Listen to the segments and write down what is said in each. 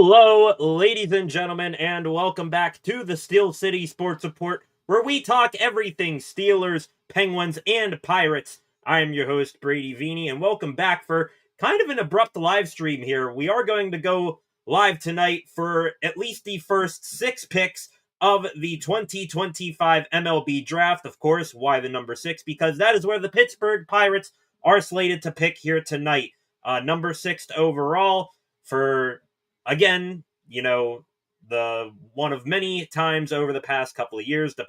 Hello, ladies and gentlemen, and welcome back to the Steel City Sports Report, where we talk everything Steelers, Penguins, and Pirates. I am your host, Brady Vini, and welcome back for kind of an abrupt live stream here. We are going to go live tonight for at least the first 6 picks of the 2025 MLB draft. Of course, why the number 6? Because that is where the Pittsburgh Pirates are slated to pick here tonight. Number 6 overall for... Again, the one of many times over the past couple of years, the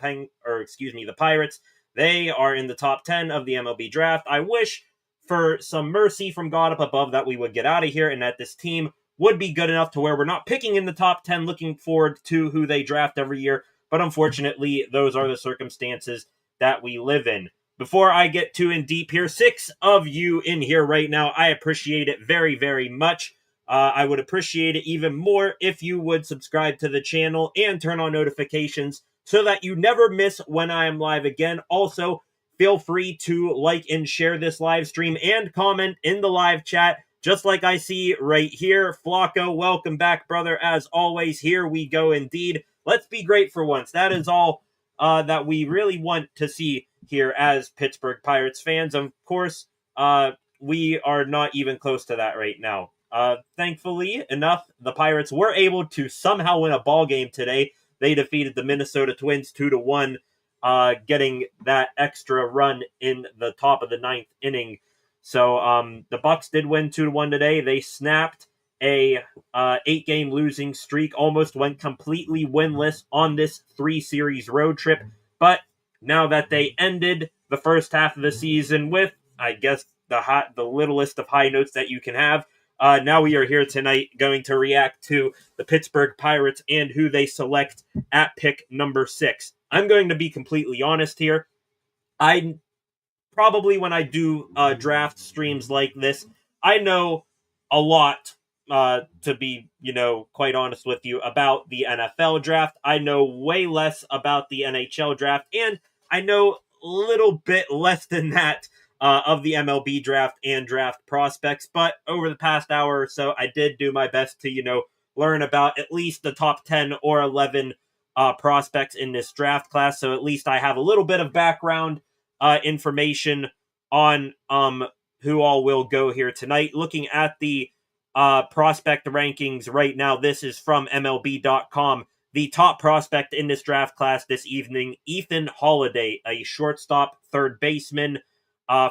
Pirates, they are in the top 10 of the MLB draft. I wish for some mercy from God up above that we would get out of here and that this team would be good enough to where we're not picking in the top 10 looking forward to who they draft every year. But unfortunately, those are the circumstances that we live in. Before I get too in deep here, 6 of you in here right now, I appreciate it very, very much. I would appreciate it even more if you would subscribe to the channel and turn on notifications so that you never miss when I am live again. Also, feel free to like and share this live stream and comment in the live chat, just like I see right here. Flacco, welcome back, brother. As always, here we go indeed. Let's be great for once. That is all that we really want to see here as Pittsburgh Pirates fans. Of course, we are not even close to that right now. Thankfully enough, the Pirates were able to somehow win a ball game today. They defeated the Minnesota Twins 2-1, getting that extra run in the top of the 9th inning. So the Bucks did win 2-1 today. They snapped a 8-game losing streak, almost went completely winless on this 3-series road trip. But now that they ended the first half of the season with, I guess, the littlest of high notes that you can have, now we are here tonight going to react to the Pittsburgh Pirates and who they select at pick number 6. I'm going to be completely honest here. I probably, when I do draft streams like this, I know a lot, to be, quite honest with you, about the NFL draft. I know way less about the NHL draft, and I know a little bit less than that of the MLB draft and draft prospects. But over the past hour or so, I did do my best to, learn about at least the top 10 or 11 prospects in this draft class. So at least I have a little bit of background information on who all will go here tonight. Looking at the prospect rankings right now, this is from MLB.com. The top prospect in this draft class this evening, Ethan Holiday, a shortstop, third baseman,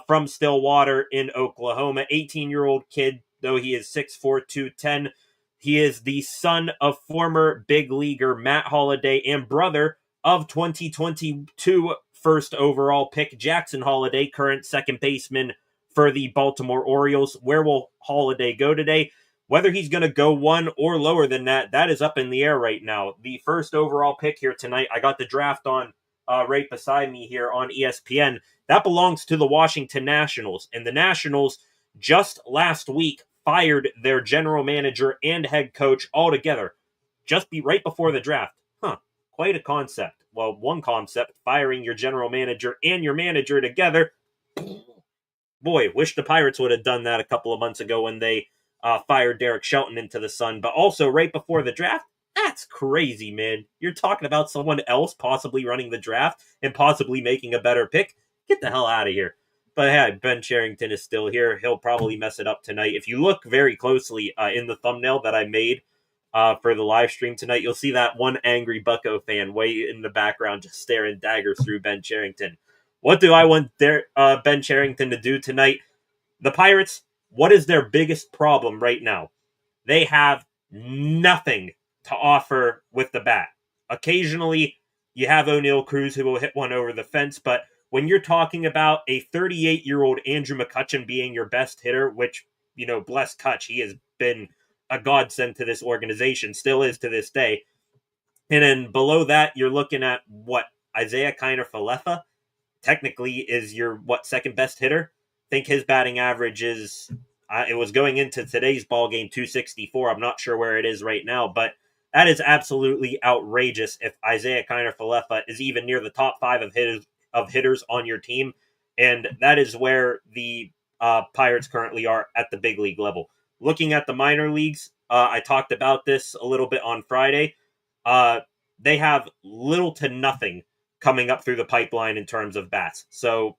from Stillwater in Oklahoma. 18-year-old kid, though he is 6'4", 210. He is the son of former big leaguer Matt Holliday and brother of 2022 first overall pick Jackson Holliday, current second baseman for the Baltimore Orioles. Where will Holliday go today? Whether he's going to go one or lower than that is up in the air right now. The first overall pick here tonight, I got the draft on right beside me here on ESPN. That belongs to the Washington Nationals. And the Nationals just last week fired their general manager and head coach altogether. Right before the draft. Quite a concept. Well, one concept, firing your general manager and your manager together. Boy, wish the Pirates would have done that a couple of months ago when they fired Derek Shelton into the sun. But also right before the draft, that's crazy, man. You're talking about someone else possibly running the draft and possibly making a better pick. Get the hell out of here. But hey, Ben Cherington is still here. He'll probably mess it up tonight. If you look very closely in the thumbnail that I made for the live stream tonight, you'll see that one angry Bucco fan way in the background just staring daggers through Ben Cherington. What do I want Ben Cherington to do tonight? The Pirates, what is their biggest problem right now? They have nothing to offer with the bat. Occasionally, you have O'Neal Cruz who will hit one over the fence, but when you're talking about a 38-year-old Andrew McCutchen being your best hitter, which, bless Kutch, he has been a godsend to this organization, still is to this day. And then below that, you're looking at Isaiah Kiner-Falefa technically is your, second best hitter? I think his batting average is, it was going into today's ball game, 264. I'm not sure where it is right now, but that is absolutely outrageous if Isaiah Kiner-Falefa is even near the top 5 of hitters on your team. And that is where the Pirates currently are at the big league level. looking at the minor leagues, I talked about this a little bit on Friday. They have little to nothing coming up through the pipeline in terms of bats. So,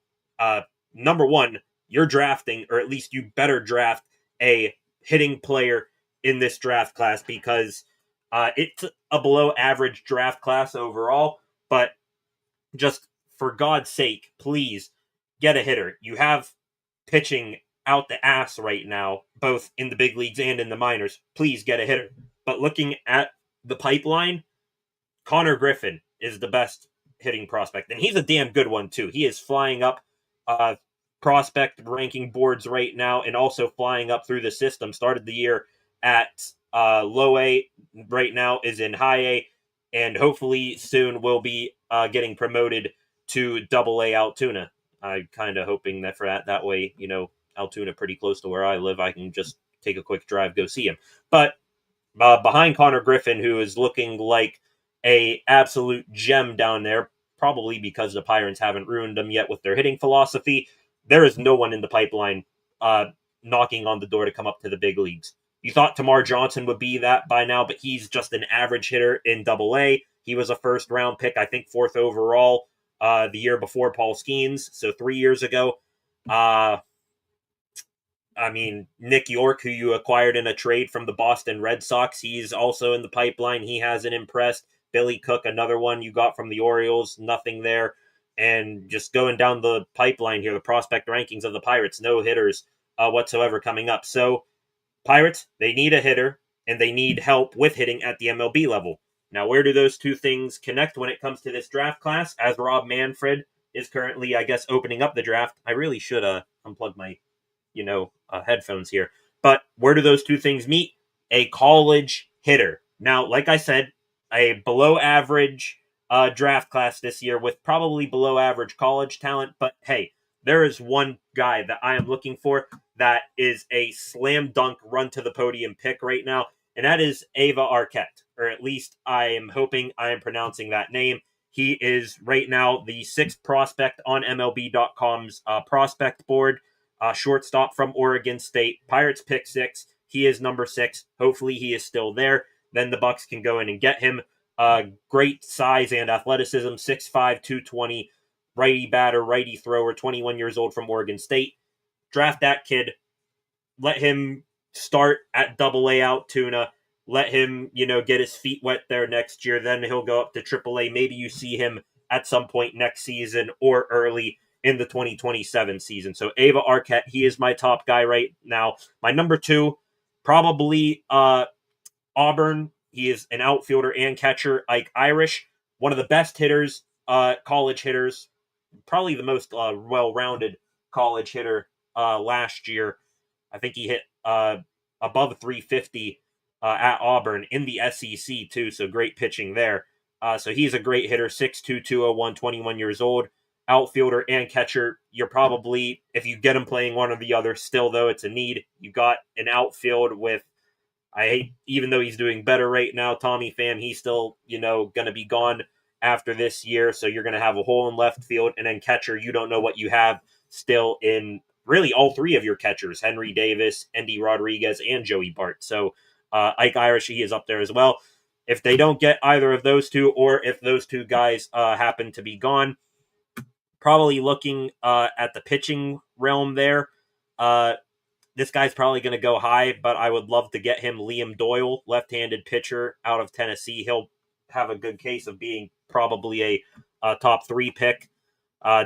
number one, you're drafting, or at least you better draft a hitting player in this draft class, because it's a below average draft class overall. But just for God's sake, please get a hitter. You have pitching out the ass right now, both in the big leagues and in the minors. Please get a hitter. But looking at the pipeline, Connor Griffin is the best hitting prospect, and he's a damn good one too. He is flying up prospect ranking boards right now, and also flying up through the system. Started the year at low A, right now is in high A, and hopefully soon will be getting promoted to double A Altoona. I'm kind of hoping that for that way, Altoona pretty close to where I live, I can just take a quick drive, go see him. But behind Connor Griffin, who is looking like a absolute gem down there, probably because the Pirates haven't ruined them yet with their hitting philosophy, there is no one in the pipeline knocking on the door to come up to the big leagues. You thought Tamar Johnson would be that by now, but he's just an average hitter in Double A. He was a first-round pick, I think 4th overall the year before Paul Skeens, so 3 years ago. Nick York, who you acquired in a trade from the Boston Red Sox, he's also in the pipeline. He hasn't impressed. Billy Cook, another one you got from the Orioles, nothing there. And just going down the pipeline here, the prospect rankings of the Pirates, no hitters whatsoever coming up. So, Pirates, they need a hitter, and they need help with hitting at the MLB level. Now, where do those two things connect when it comes to this draft class? As Rob Manfred is currently, I guess, opening up the draft. I really should unplug my headphones here. But where do those two things meet? A college hitter. Now, like I said, a below average draft class this year with probably below average college talent. But hey, there is one guy that I am looking for that is a slam dunk run to the podium pick right now, and that is Ava Arquette, or at least I am hoping I am pronouncing that name. He is right now the 6th prospect on MLB.com's prospect board. Shortstop from Oregon State. Pirates pick 6. He is number 6. Hopefully he is still there. Then the Bucks can go in and get him. Great size and athleticism. 6'5", 220. Righty batter, righty thrower. 21 years old from Oregon State. Draft that kid. Let him start at Double A Altoona. Let him, get his feet wet there next year. Then he'll go up to Triple A. Maybe you see him at some point next season or early in the 2027 season. So Ava Arquette, he is my top guy right now. My number 2, probably Auburn. He is an outfielder and catcher, Ike Irish. One of the best hitters, college hitters. Probably the most well-rounded college hitter last year. I think he hit above 350 at Auburn in the SEC too, so great pitching there. So he's a great hitter, 6'2", 201, 21 years old. Outfielder and catcher. You're probably, if you get him playing one or the other, still though it's a need. You got an outfield with, even though he's doing better right now, Tommy Pham, he's still, going to be gone after this year. So you're going to have a hole in left field, and then catcher, you don't know what you have still in really all 3 of your catchers, Henry Davis, Endy Rodriguez, and Joey Bart. So Ike Irish, he is up there as well. If they don't get either of those two, or if those two guys happen to be gone, probably looking at the pitching realm there. This guy's probably going to go high, but I would love to get him Liam Doyle, left-handed pitcher out of Tennessee. He'll have a good case of being probably a top 3 pick.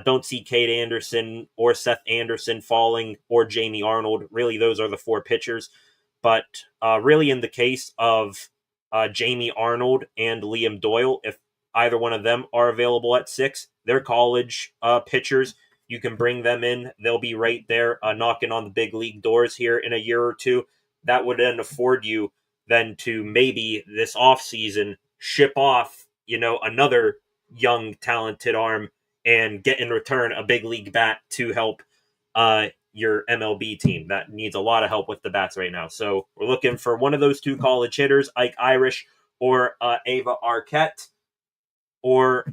Don't see Cade Anderson or Seth Anderson falling, or Jamie Arnold. Really, those are the 4 pitchers. But really in the case of Jamie Arnold and Liam Doyle, if either one of them are available at 6, they're college pitchers. You can bring them in. They'll be right there knocking on the big league doors here in a year or two. That would then afford you then to maybe this offseason ship off, another young, talented arm and get in return a big league bat to help your MLB team that needs a lot of help with the bats right now. So we're looking for one of those 2 college hitters, Ike Irish or Ava Arquette, or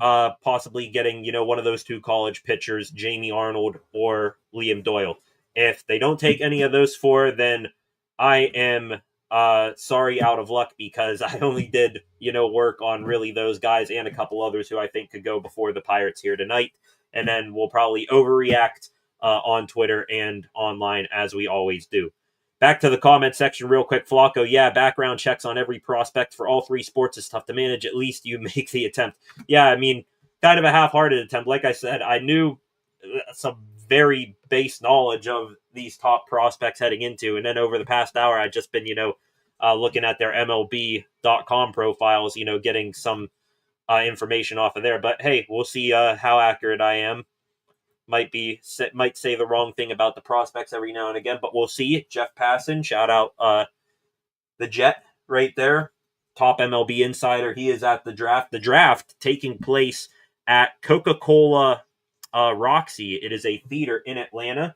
possibly getting, one of those 2 college pitchers, Jamie Arnold or Liam Doyle. If they don't take any of those 4, then I am sorry out of luck because I only did, work on really those guys and a couple others who I think could go before the Pirates here tonight. And then we'll probably overreact on Twitter and online as we always do. Back to the comment section real quick. Flacco, yeah, background checks on every prospect for all three sports is tough to manage. At least you make the attempt. Yeah, I mean, kind of a half-hearted attempt. Like I said, I knew some very base knowledge of these top prospects heading into. And then over the past hour, I've just been, looking at their MLB.com profiles, getting some information off of there. But hey, we'll see how accurate I am. Might say the wrong thing about the prospects every now and again, but we'll see. Jeff Passan, shout out the Jet right there, top MLB insider. He is at the draft. The draft taking place at Coca-Cola Roxy. It is a theater in Atlanta.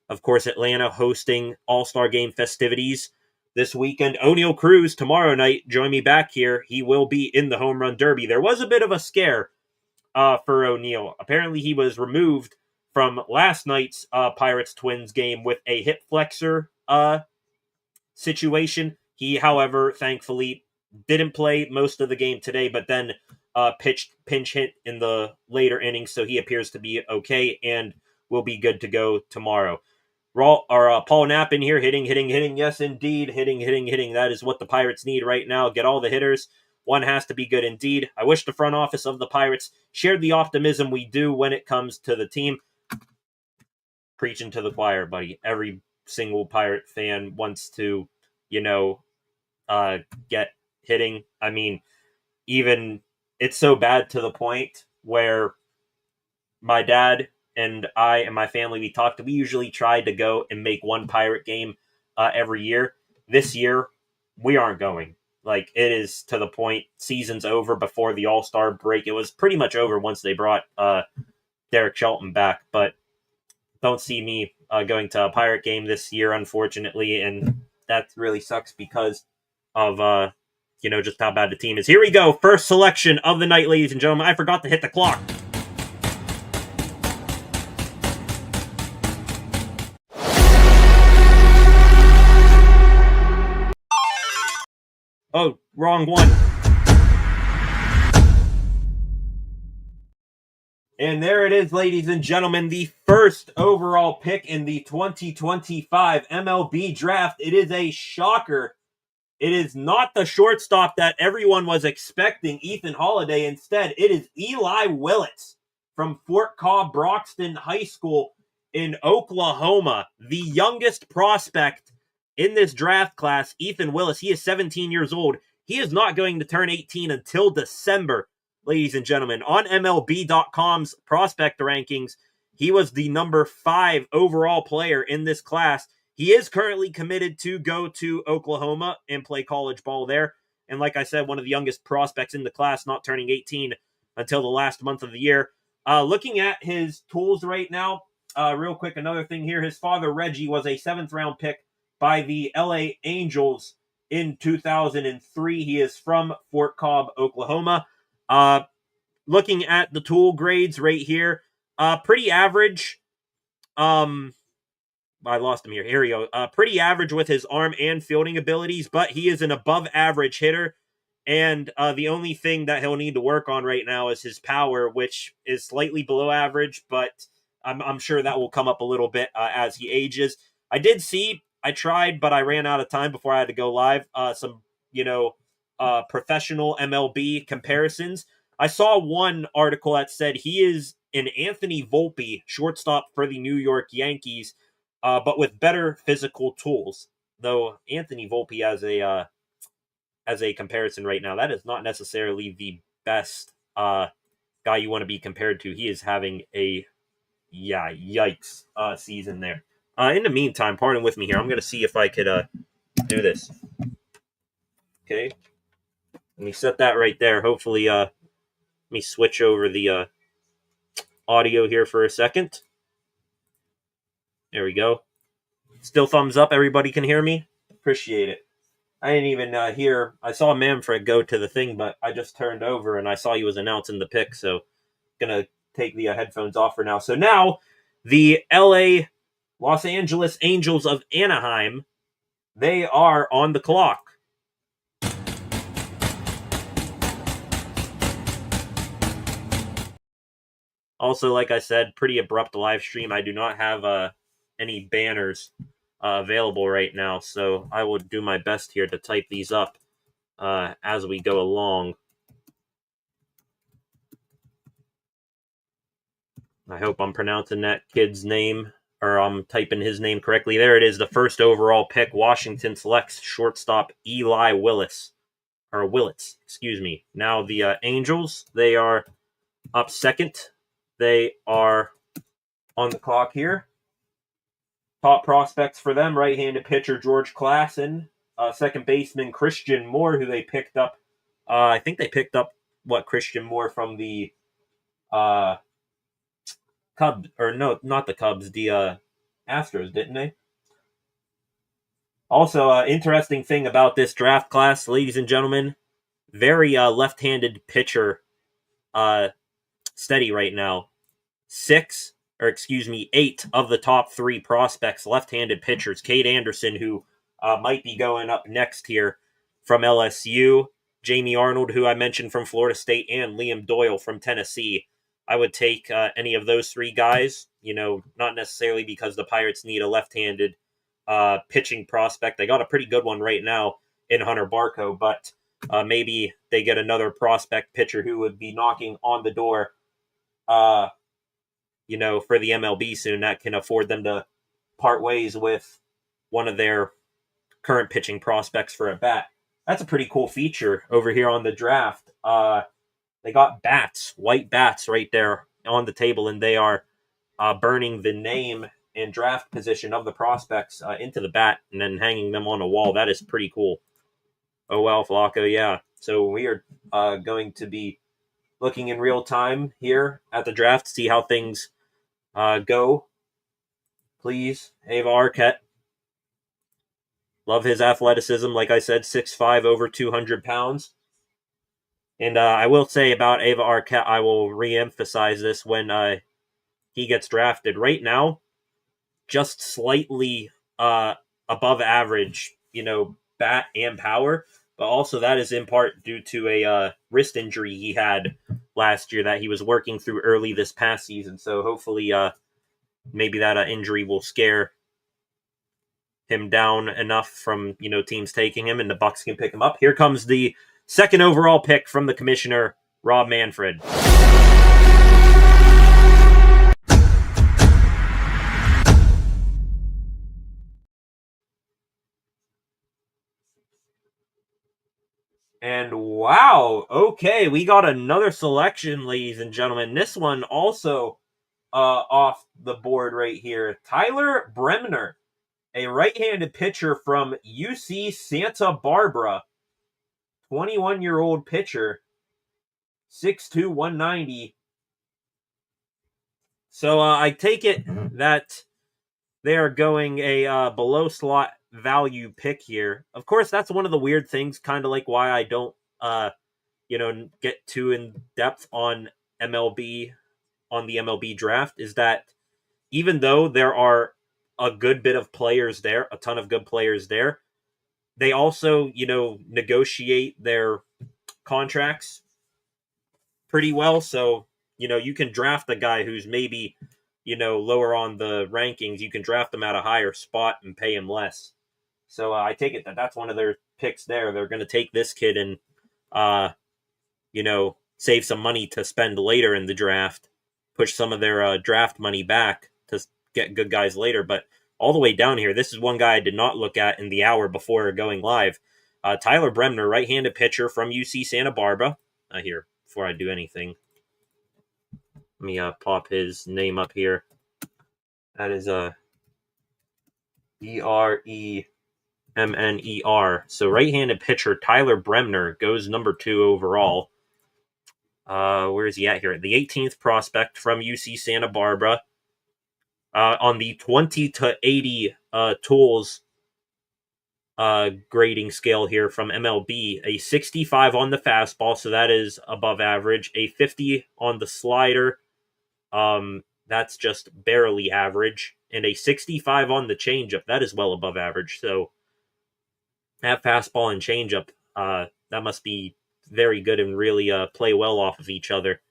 Of course, Atlanta hosting All-Star Game festivities this weekend. O'Neal Cruz tomorrow night. Join me back here. He will be in the Home Run Derby. There was a bit of a scare for O'Neal. Apparently, he was removed from last night's Pirates-Twins game with a hip flexor situation. He, however, thankfully didn't play most of the game today, but then pinch hit in the later innings, so he appears to be okay and will be good to go tomorrow. Paul Knapp in here, hitting. Yes, indeed, hitting. That is what the Pirates need right now. Get all the hitters. One has to be good indeed. I wish the front office of the Pirates shared the optimism we do when it comes to the team. Preaching to the choir, buddy. Every single Pirate fan wants to, get hitting. I mean, even it's so bad to the point where my dad and I and my family, we usually tried to go and make one Pirate game every year. This year, we aren't going. Like, it is to the point, season's over before the All-Star break. It was pretty much over once they brought Derek Shelton back, but don't see me going to a Pirate game this year, unfortunately, and that really sucks because of, just how bad the team is. Here we go. First selection of the night, ladies and gentlemen. I forgot to hit the clock. Oh, wrong one. And there it is, ladies and gentlemen, the first overall pick in the 2025 MLB draft. It is a shocker. It is not the shortstop that everyone was expecting, Ethan Holiday. Instead, it is Eli Willits from Fort Cobb Broxton High School in Oklahoma, the youngest prospect in this draft class. Ethan Willis, he is 17 years old. He is not going to turn 18 until December, ladies and gentlemen. On MLB.com's prospect rankings, he was the number 5 overall player in this class. He is currently committed to go to Oklahoma and play college ball there. And like I said, one of the youngest prospects in the class, not turning 18 until the last month of the year. Looking at his tools right now, real quick, another thing here. His father, Reggie, was a 7th-round pick by the LA Angels in 2003. He is from Fort Cobb, Oklahoma. Looking at the tool grades right here, pretty average. I lost him here. Here we go. Pretty average with his arm and fielding abilities, but he is an above-average hitter. And the only thing that he'll need to work on right now is his power, which is slightly below average, but I'm sure that will come up a little bit as he ages. I tried, but I ran out of time before I had to go live. Some, professional MLB comparisons. I saw one article that said he is an Anthony Volpe shortstop for the New York Yankees, but with better physical tools. Though Anthony Volpe as a comparison right now, that is not necessarily the best guy you want to be compared to. He is having a yikes season there. In the meantime, pardon with me here. I'm going to see if I could do this. Okay. Let me set that right there. Hopefully, let me switch over the audio here for a second. There we go. Still thumbs up. Everybody can hear me? Appreciate it. I didn't even hear. I saw Manfred go to the thing, but I just turned over and I saw he was announcing the pick. So, going to take the headphones off for now. So now, the Los Angeles Angels of Anaheim they are on the clock. Also, like I said, pretty abrupt live stream. I do not have any banners available right now, so I will do my best here to type these up as we go along. I hope I'm pronouncing that kid's name, or I'm typing his name correctly. There it is, the first overall pick. Washington selects shortstop Eli Willis. Or Willits, excuse me. Now the Angels, they are up second. They are on the clock here. Top prospects for them, right-handed pitcher George Klassen, second baseman Christian Moore, who they picked up. I think they picked up, Christian Moore from the Cubs, or no, not the Cubs, the Astros, didn't they? Also, interesting thing about this draft class, ladies and gentlemen, very left-handed pitcher steady right now. 8 of the top 3 prospects, left-handed pitchers. Cade Anderson, who might be going up next here from LSU. Jamie Arnold, who I mentioned from Florida State, and Liam Doyle from Tennessee. I would take any of those 3 guys, not necessarily because the Pirates need a left-handed pitching prospect. They got a pretty good one right now in Hunter Barco, but maybe they get another prospect pitcher who would be knocking on the door for the MLB soon, that can afford them to part ways with one of their current pitching prospects for a bat. That's a pretty cool feature over here on the draft. They got bats, white bats right there on the table, and they are burning the name and draft position of the prospects into the bat and then hanging them on a wall. That is pretty cool. Oh, well, Flacco, yeah. So we are going to be looking in real time here at the draft to see how things go. Please, Ava Arquette. Love his athleticism. Like I said, 6'5", over 200 pounds. And I will say about Ava Arquette, I will re-emphasize this when he gets drafted. Right now, just slightly above average, bat and power. But also that is in part due to a wrist injury he had last year that he was working through early this past season. So hopefully maybe that injury will scare him down enough from, teams taking him and the Bucks can pick him up. Here comes the second overall pick from the commissioner, Rob Manfred. And wow, okay, we got another selection, ladies and gentlemen. This one also off the board right here. Tyler Bremner, a right-handed pitcher from UC Santa Barbara. 21-year-old pitcher, 6'2", 190. So I take it that they are going a below slot value pick here. Of course, that's one of the weird things, kind of like why I don't, get too in depth on MLB, on the MLB draft, is that even though there are a good bit of players there, a ton of good players there, they also, negotiate their contracts pretty well. So, you can draft a guy who's maybe, lower on the rankings. You can draft them at a higher spot and pay him less. So I take it that that's one of their picks there. They're going to take this kid and, save some money to spend later in the draft, push some of their draft money back to get good guys later. But all the way down here, this is one guy I did not look at in the hour before going live. Tyler Bremner, right-handed pitcher from UC Santa Barbara. Here, before I do anything, let me pop his name up here. That is Bremner. So right-handed pitcher Tyler Bremner goes number 2 overall. Where is he at here? The 18th prospect from UC Santa Barbara. On the 20 to 80 tools grading scale here from MLB, a 65 on the fastball, so that is above average. A 50 on the slider, that's just barely average. And a 65 on the changeup, that is well above average. So That fastball and changeup, that must be very good and really play well off of each other.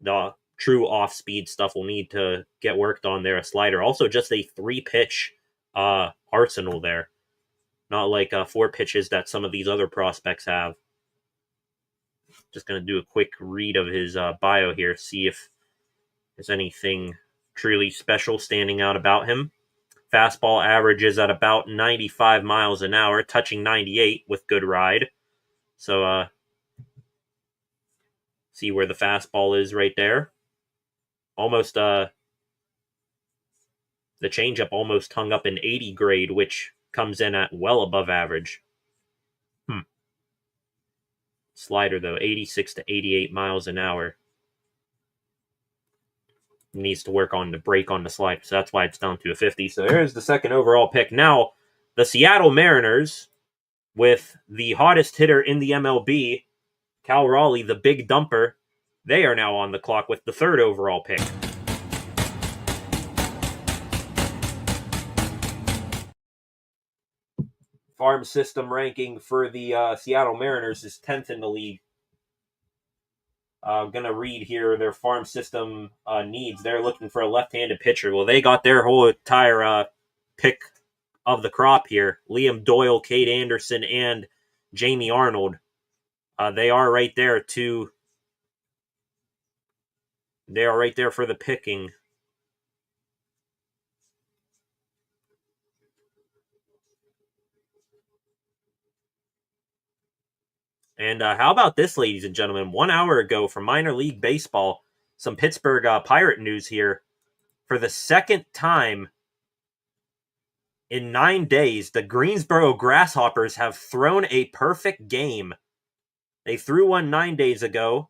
The true off-speed stuff will need to get worked on there. A slider, also just a 3-pitch arsenal there, not like 4 pitches that some of these other prospects have. Just gonna do a quick read of his bio here, see if there's anything truly special standing out about him. Fastball averages at about 95 miles an hour, touching 98 with good ride. So see where the fastball is right there. Almost the changeup almost hung up an 80 grade, which comes in at well above average. Slider though, 86 to 88 miles an hour. Needs to work on the break on the slider, so that's why it's down to a 50. So here's the second overall pick. Now, the Seattle Mariners, with the hottest hitter in the MLB, Cal Raleigh, the big dumper, they are now on the clock with the third overall pick. Farm system ranking for the Seattle Mariners is 10th in the league. I'm going to read here their farm system needs. They're looking for a left-handed pitcher. Well, they got their whole entire pick of the crop here. Liam Doyle, Cade Anderson, and Jamie Arnold. They are right there They are right there for the picking. And how about this, ladies and gentlemen? 1 hour ago from minor league baseball, some Pittsburgh Pirate news here. For the second time in 9 days, the Greensboro Grasshoppers have thrown a perfect game. They threw one 9 days ago.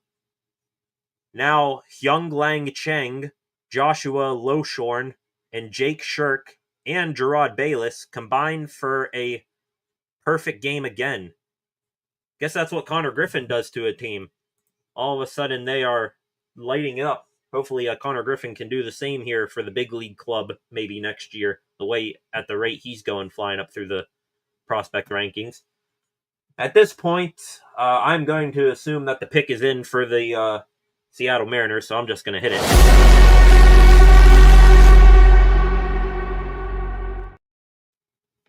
Now, Hyung Lang Cheng, Joshua Loshorn, and Jake Shirk and Gerard Bayless combine for a perfect game again. Guess that's what Connor Griffin does to a team. All of a sudden, they are lighting up. Hopefully, Connor Griffin can do the same here for the big league club maybe next year, at the rate he's going, flying up through the prospect rankings. At this point, I'm going to assume that the pick is in for the Seattle Mariners, so I'm just going to hit it.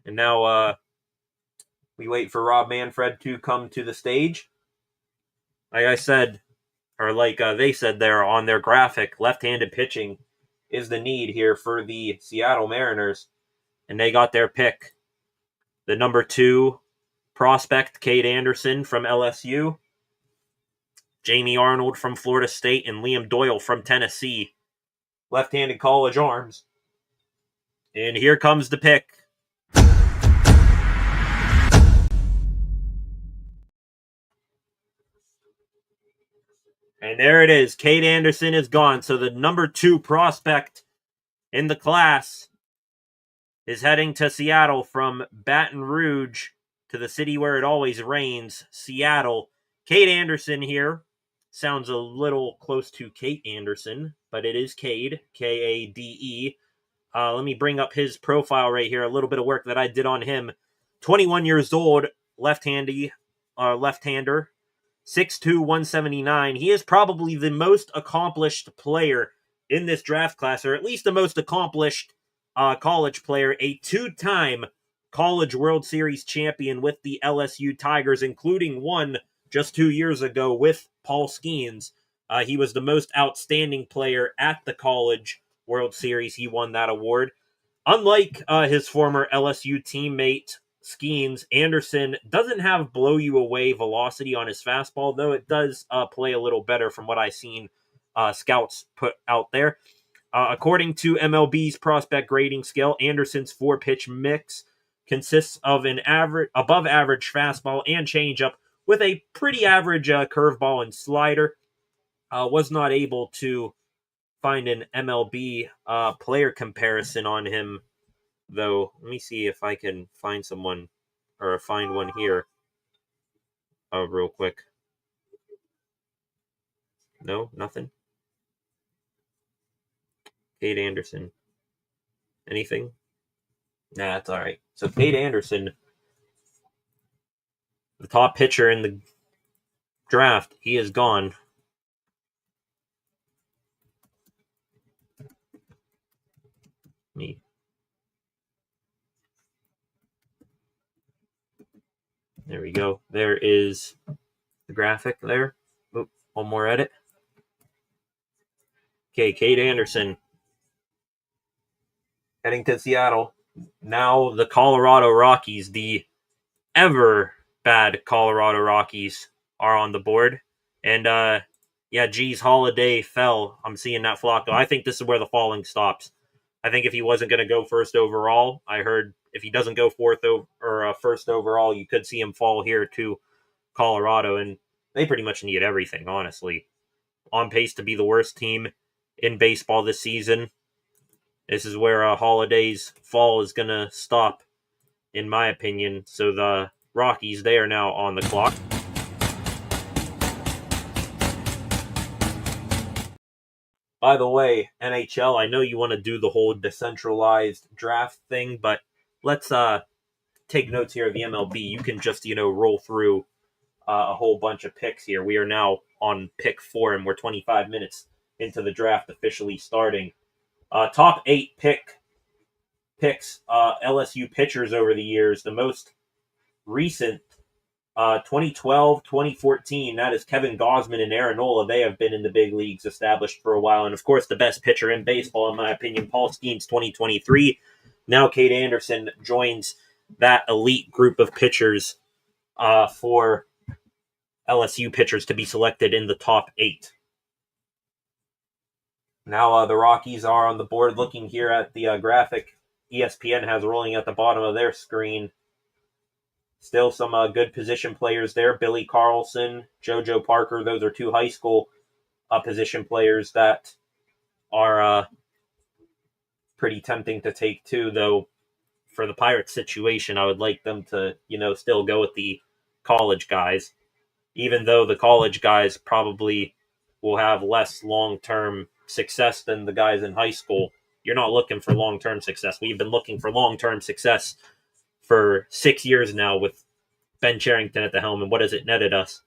And now we wait for Rob Manfred to come to the stage. Like I said, or like they said there on their graphic, left-handed pitching is the need here for the Seattle Mariners. And they got their pick. The number 2 prospect, Cade Anderson from LSU, Jamie Arnold from Florida State, and Liam Doyle from Tennessee. Left-handed college arms. And here comes the pick. And there it is. Cade Anderson is gone. So the number 2 prospect in the class is heading to Seattle from Baton Rouge to the city where it always rains, Seattle. Cade Anderson here. Sounds a little close to Kate Anderson, but it is Cade, Kade. Let me bring up his profile right here. A little bit of work that I did on him. 21 years old, left-hander, 6'2", 179. He is probably the most accomplished player in this draft class, or at least the most accomplished college player. A 2-time College World Series champion with the LSU Tigers, including one just 2 years ago with Paul Skeens. He was the most outstanding player at the College World Series. He won that award. Unlike his former LSU teammate Skeens, Anderson doesn't have blow-you-away velocity on his fastball, though it does play a little better from what I've seen scouts put out there. According to MLB's prospect grading scale, Anderson's 4-pitch mix consists of an above-average fastball and changeup with a pretty average curveball and slider. Was not able to find an MLB player comparison on him, though. Let me see if I can find someone or find one here real quick. No, nothing. Cade Anderson. Anything? Nah, that's all right. So Cade Anderson the top pitcher in the draft. He is gone. Me. There we go. There is the graphic there. Oop, one more edit. Okay, Cade Anderson heading to Seattle. Now the Colorado Rockies, the ever bad Colorado Rockies, are on the board. And G's Holiday fell. I'm seeing that Flacco. I think this is where the falling stops. I think if he wasn't going to go first overall, I heard if he doesn't go first overall, you could see him fall here to Colorado, and they pretty much need everything, honestly. On pace to be the worst team in baseball this season. This is where Holiday's fall is going to stop, in my opinion. So the Rockies, they are now on the clock. By the way, NHL, I know you want to do the whole decentralized draft thing, but let's take notes here of the MLB. You can just, roll through a whole bunch of picks here. We are now on pick 4, and we're 25 minutes into the draft officially starting. Top 8 picks, LSU pitchers over the years. The most recent, 2012, 2014, that is Kevin Gausman and Aaron Nola. They have been in the big leagues, established for a while. And, of course, the best pitcher in baseball, in my opinion, Paul Skeens, 2023. Now Cade Anderson joins that elite group of pitchers for LSU pitchers to be selected in the top 8. Now the Rockies are on the board. Looking here at the graphic ESPN has rolling at the bottom of their screen. Still some good position players there. Billy Carlson, JoJo Parker. Those are 2 high school position players that are pretty tempting to take too, though for the Pirates situation, I would like them to, still go with the college guys, even though the college guys probably will have less long-term success than the guys in high school. You're not looking for long-term success. We've been looking for long-term success for 6 years now with Ben Cherington at the helm, and what has it netted us?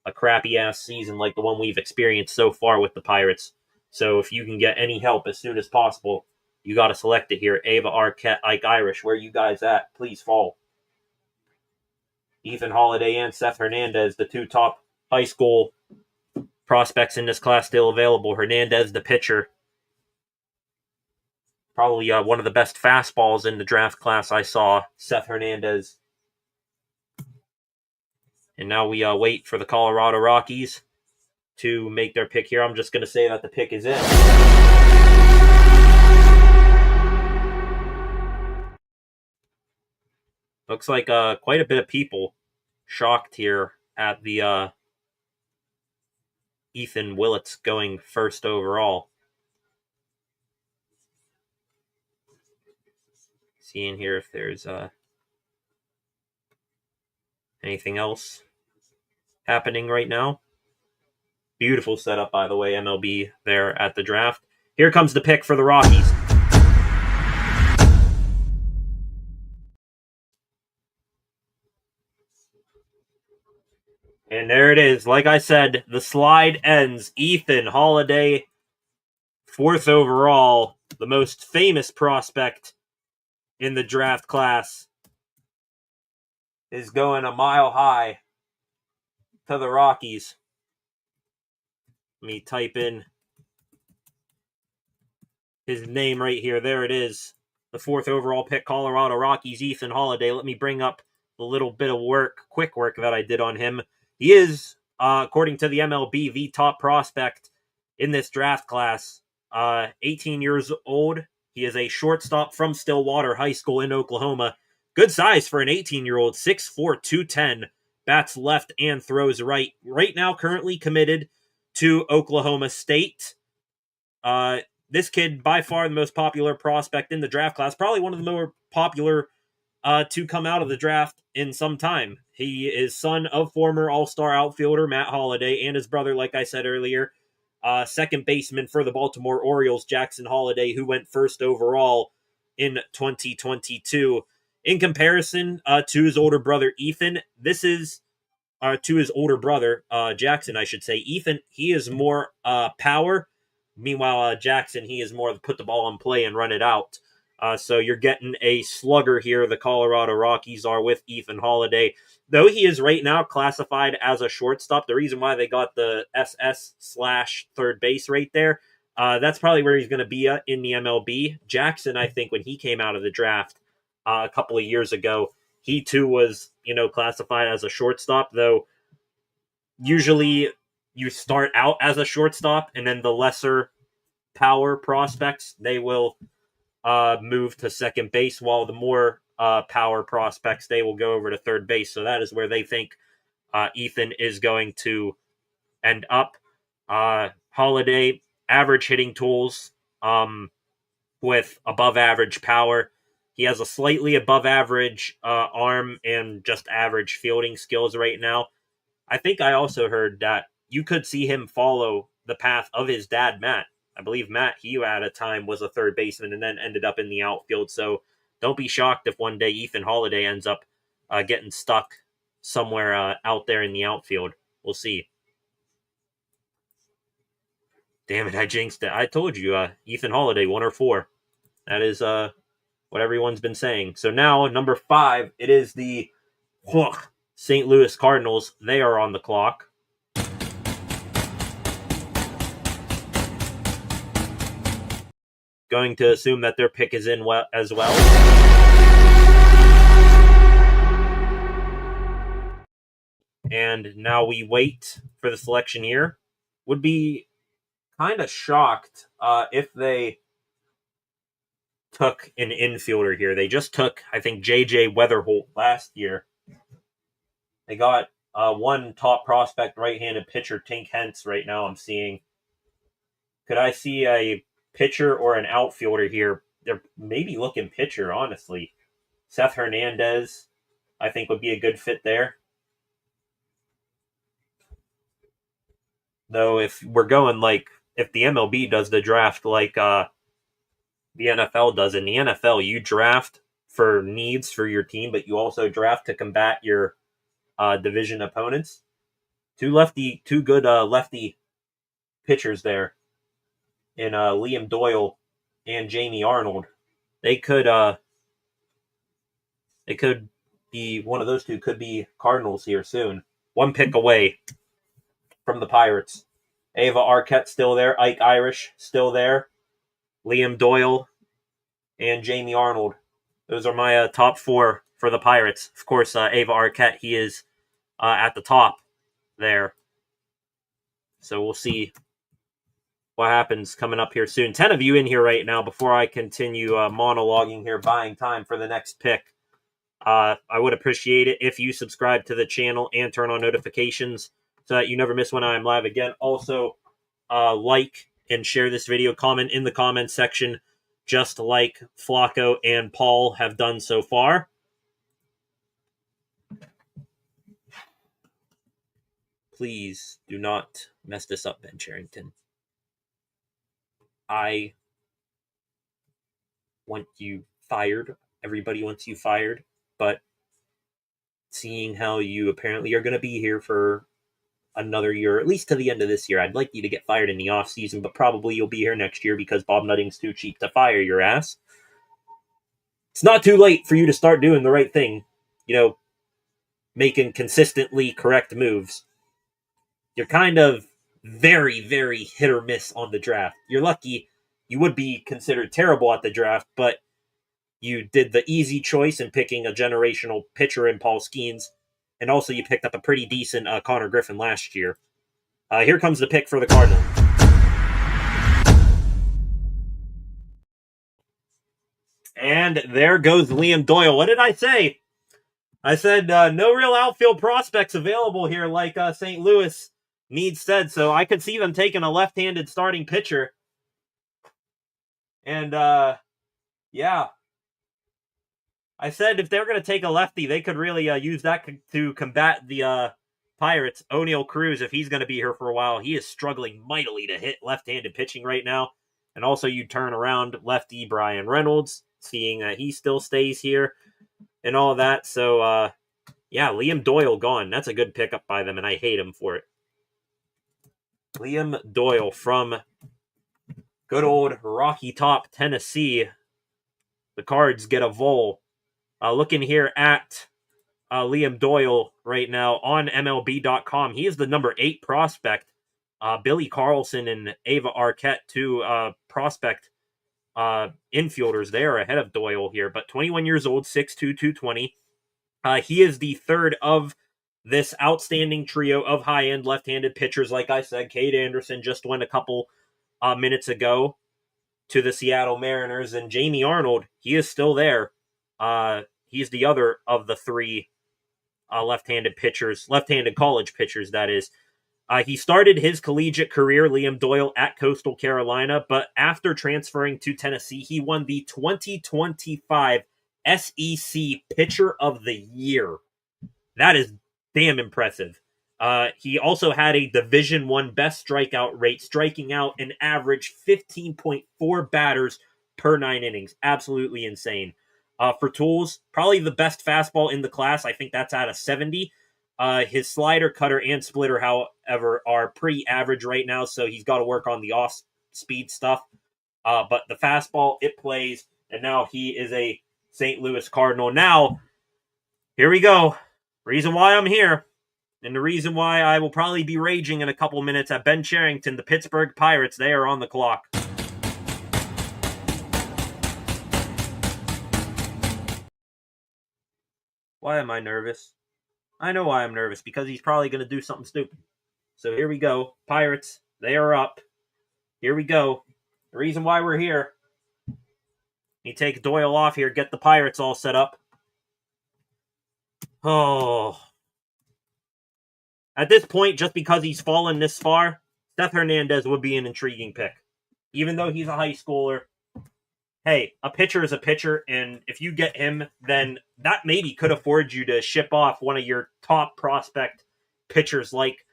A crappy-ass season like the one we've experienced so far with the Pirates. So if you can get any help as soon as possible, you got to select it here. Ava Arquette, Ike Irish, where are you guys at? Please fall. Ethan Holiday and Seth Hernandez, the 2 top high school prospects in this class, still available. Hernandez, the pitcher. Probably one of the best fastballs in the draft class I saw. Seth Hernandez. And now we wait for the Colorado Rockies to make their pick here. I'm just going to say that the pick is in. Looks like quite a bit of people shocked here at the Ethan Willits going first overall. Seeing here if there's anything else happening right now. Beautiful setup, by the way, MLB there at the draft. Here comes the pick for the Rockies. And there it is. Like I said, the slide ends. Ethan Holiday, 4th overall, the most famous prospect in the draft class, is going a mile high to the Rockies. Let me type in his name right here. There it is. The 4th overall pick, Colorado Rockies, Ethan Holiday. Let me bring up the little bit of quick work that I did on him. He is, according to the MLB, the top prospect in this draft class. 18 years old. He is a shortstop from Stillwater High School in Oklahoma. Good size for an 18-year-old, 6'4", 210. Bats left and throws right. Right now, currently committed to Oklahoma State. This kid, by far the most popular prospect in the draft class. Probably one of the more popular to come out of the draft in some time. He is son of former All-Star outfielder Matt Holliday and his brother, like I said earlier, second baseman for the Baltimore Orioles, Jackson Holliday, who went first overall in 2022. In comparison to his older brother, Ethan, this is to his older brother, Jackson, I should say. Ethan, he is more power. Meanwhile, Jackson, he is more put the ball in play and run it out. So you're getting a slugger here. The Colorado Rockies are with Ethan Holiday. Though he is right now classified as a shortstop, the reason why they got the SS/third base right there, that's probably where he's going to be in the MLB. Jackson, I think, when he came out of the draft a couple of years ago, he too was, classified as a shortstop, though usually you start out as a shortstop and then the lesser power prospects, they will move to second base, while the more power prospects, they will go over to third base. So that is where they think Ethan is going to end up. Holiday, average hitting tools with above average power. He has a slightly above average arm and just average fielding skills right now. I think I also heard that you could see him follow the path of his dad, Matt. I believe Matt, he at a time was a third baseman and then ended up in the outfield. So don't be shocked if one day Ethan Holiday ends up getting stuck somewhere out there in the outfield. We'll see. Damn it, I jinxed it. I told you, Ethan Holiday, 1 or 4. That is what everyone's been saying. So now, number 5, it is the St. Louis Cardinals. They are on the clock. Going to assume that their pick is in as well. And now we wait for the selection here. Would be kind of shocked if they took an infielder here. They just took, I think, J.J. Weatherholt last year. They got one top prospect right-handed pitcher, Tink Hentz, right now I'm seeing. Could I see a pitcher or an outfielder here? They're maybe looking pitcher, honestly. Seth Hernandez, I think, would be a good fit there. Though if we're going if the MLB does the draft like the NFL does, in the NFL, you draft for needs for your team, but you also draft to combat your division opponents. Two good lefty pitchers there in Liam Doyle and Jamie Arnold. They could be one of those two. Could be Cardinals here soon. One pick away from the Pirates. Ava Arquette still there. Ike Irish still there. Liam Doyle and Jamie Arnold. Those are my top 4 for the Pirates. Of course, Ava Arquette, he is at the top there. So we'll see what happens coming up here soon. 10 of you in here right now. Before I continue monologuing here, buying time for the next pick, I would appreciate it if you subscribe to the channel and turn on notifications so that you never miss when I'm live again. Also, like and share this video. Comment in the comments section, just like Flacco and Paul have done so far. Please do not mess this up, Ben Cherington. I want you fired. Everybody wants you fired. But seeing how you apparently are going to be here for another year, at least to the end of this year, I'd like you to get fired in the off season, but probably you'll be here next year because Bob Nutting's too cheap to fire your ass. It's not too late for you to start doing the right thing, making consistently correct moves. You're kind of very, very hit or miss on the draft. You're lucky. You would be considered terrible at the draft, but you did the easy choice in picking a generational pitcher in Paul Skeens, and also you picked up a pretty decent Connor Griffin last year. Here comes the pick for the Cardinals. And there goes Liam Doyle. What did I say? I said no real outfield prospects available here like St. Louis needs said, so I could see them taking a left-handed starting pitcher. And, yeah. I said if they're going to take a lefty, they could really use that to combat the Pirates. O'Neal Cruz, if he's going to be here for a while, he is struggling mightily to hit left-handed pitching right now. And also you turn around lefty Brian Reynolds, seeing that he still stays here and all that. So, Yeah, Liam Doyle gone. That's a good pickup by them, and I hate him for it. Liam Doyle from good old Rocky Top, Tennessee. The Cards get a Vol. Looking here at Liam Doyle right now on MLB.com. He is the number 8 prospect. Billy Carlson and Ava Arquette, two prospect infielders there ahead of Doyle here. But 21 years old, 6'2", 220. He is the third of this outstanding trio of high-end left-handed pitchers. Like I said, Cade Anderson just went a couple minutes ago to the Seattle Mariners, and Jamie Arnold, he is still there. He's the other of the three left-handed pitchers, left-handed college pitchers, that is. He started his collegiate career, Liam Doyle, at Coastal Carolina, but after transferring to Tennessee, he won the 2025 SEC Pitcher of the Year. That is damn impressive. He also had a Division I best strikeout rate, striking out an average 15.4 batters per 9 innings. Absolutely insane. For tools, probably the best fastball in the class. I think that's at a 70. His slider, cutter, and splitter, however, are pretty average right now, so he's got to work on the off-speed stuff. But the fastball, it plays, and now he is a St. Louis Cardinal. Now, here we go. Reason why I'm here, and the reason why I will probably be raging in a couple minutes at Ben Cherington, the Pittsburgh Pirates. They are on the clock. Why am I nervous? I know why I'm nervous, because he's probably going to do something stupid. So here we go. Pirates, they are up. Here we go. The reason why we're here. You take Doyle off here, get the Pirates all set up. Oh. At this point, just because he's fallen this far, Seth Hernandez would be an intriguing pick. Even though he's a high schooler, hey, a pitcher is a pitcher, and if you get him, then that maybe could afford you to ship off one of your top prospect pitchers like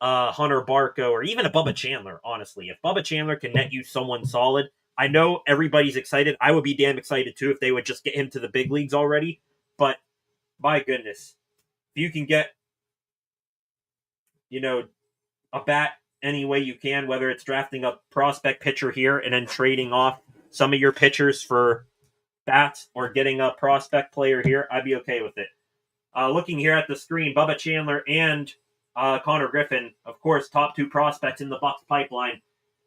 Hunter Barco or even a Bubba Chandler, honestly. If Bubba Chandler can net you someone solid, I know everybody's excited. I would be damn excited, too, if they would just get him to the big leagues already. But, my goodness, if you can get, a bat any way you can, whether it's drafting a prospect pitcher here and then trading off some of your pitchers for bats or getting a prospect player here, I'd be okay with it. Looking here at the screen, Bubba Chandler and Connor Griffin, of course, top 2 prospects in the Bucs pipeline.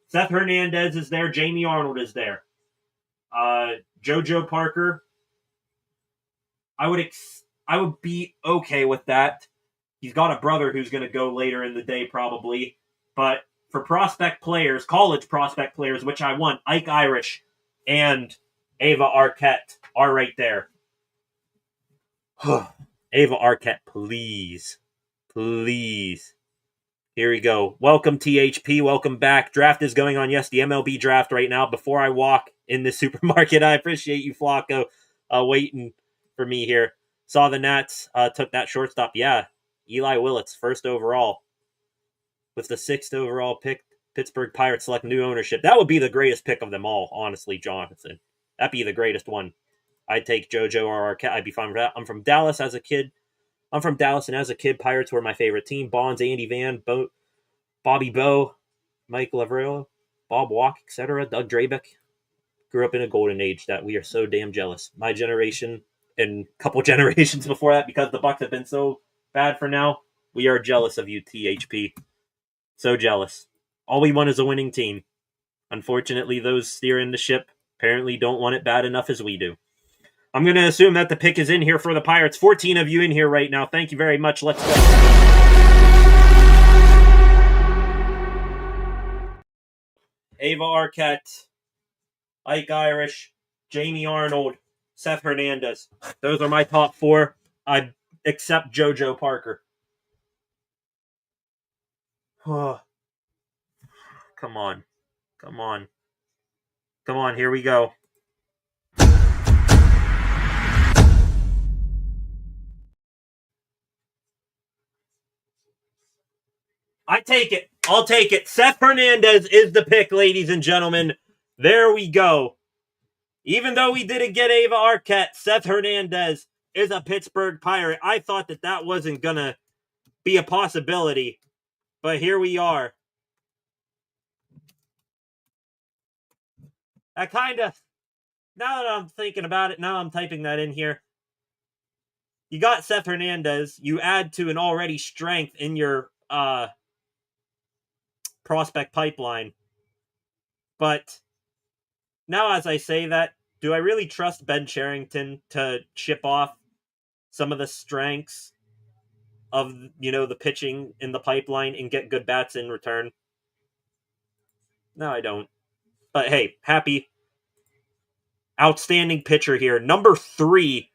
Seth Hernandez is there. Jamie Arnold is there. JoJo Parker, I would be okay with that. He's got a brother who's going to go later in the day probably. But for prospect players, college prospect players, which I want, Ike Irish and Ava Arquette are right there. Ava Arquette, please. Please. Here we go. Welcome, THP. Welcome back. Draft is going on. Yes, the MLB draft right now. Before I walk in the supermarket, I appreciate you, Flacco, waiting for me here. Saw the Nats took that shortstop. Yeah, Eli Willits, first overall. With the 6th overall pick, Pittsburgh Pirates select new ownership. That would be the greatest pick of them all, honestly, Jonathan. That'd be the greatest one. I'd take JoJo or Arquette. I'd be fine with that. I'm from Dallas as a kid. And as a kid, Pirates were my favorite team. Bonds, Andy Van, Bobby Bowe, Mike Lavrello, Bob Walk, etc., Doug Drabeck. Grew up in a golden age that we are so damn jealous. My generation and a couple generations before that, because the Bucs have been so bad for now, we are jealous of you, THP. So jealous. All we want is a winning team. Unfortunately, those steering the ship apparently don't want it bad enough as we do. I'm going to assume that the pick is in here for the Pirates. 14 of you in here right now. Thank you very much. Let's go. Ava Arquette, Ike Irish, Jamie Arnold, Seth Hernandez. Those are my top 4. I accept JoJo Parker. Oh. Come on. Here we go. I take it. I'll take it. Seth Hernandez is the pick, ladies and gentlemen. There we go. Even though we didn't get Ava Arquette, Seth Hernandez is a Pittsburgh Pirate. I thought that wasn't going to be a possibility, but here we are. I kind of, now that I'm thinking about it, now I'm typing that in here. You got Seth Hernandez. You add to an already strength in your prospect pipeline. But now as I say that, do I really trust Ben Cherington to chip off some of the strengths of, the pitching in the pipeline and get good bats in return? No, I don't. But hey, happy. Outstanding pitcher here. Number 3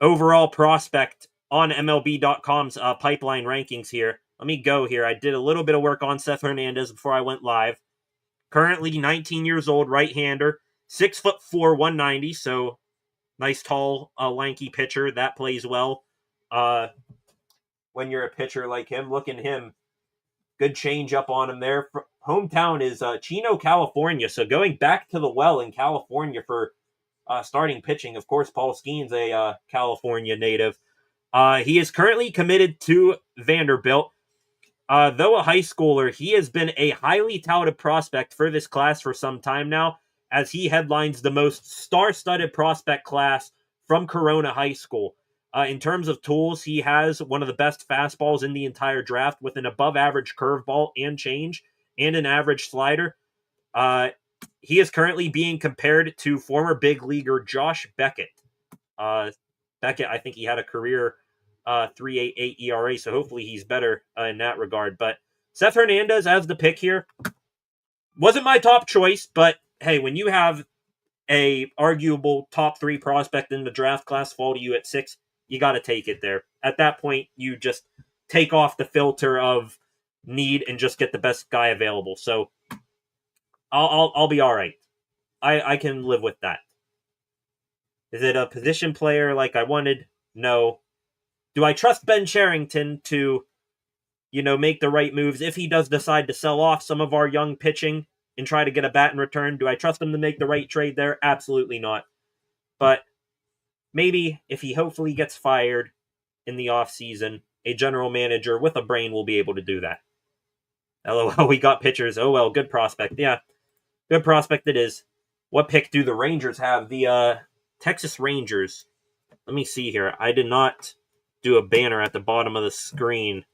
overall prospect on MLB.com's pipeline rankings here. Let me go here. I did a little bit of work on Seth Hernandez before I went live. Currently 19 years old, right-hander, 6'4", 190, so nice, tall, lanky pitcher. That plays well when you're a pitcher like him. Look at him. Good change up on him there. Hometown is Chino, California, so going back to the well in California for starting pitching. Of course, Paul Skeen's a California native. He is currently committed to Vanderbilt. Though a high schooler, he has been a highly touted prospect for this class for some time now, as he headlines the most star-studded prospect class from Corona High School. In terms of tools, he has one of the best fastballs in the entire draft with an above-average curveball and change and an average slider. He is currently being compared to former big leaguer Josh Beckett. Beckett, I think he had a career 3.88 ERA, so hopefully he's better in that regard. But Seth Hernandez as the pick here wasn't my top choice, but hey, when you have a arguable top 3 prospect in the draft class fall to you at 6, you got to take it there. At that point, you just take off the filter of need and just get the best guy available. So I'll be all right. I can live with that. Is it a position player like I wanted? No. Do I trust Ben Cherington to, make the right moves if he does decide to sell off some of our young pitching and try to get a bat in return? Do I trust him to make the right trade there? Absolutely not. But maybe if he hopefully gets fired in the offseason, a general manager with a brain will be able to do that. LOL, we got pitchers. Oh, well, good prospect. Yeah, good prospect it is. What pick do the Rangers have? The Texas Rangers. Let me see here. I did not do a banner at the bottom of the screen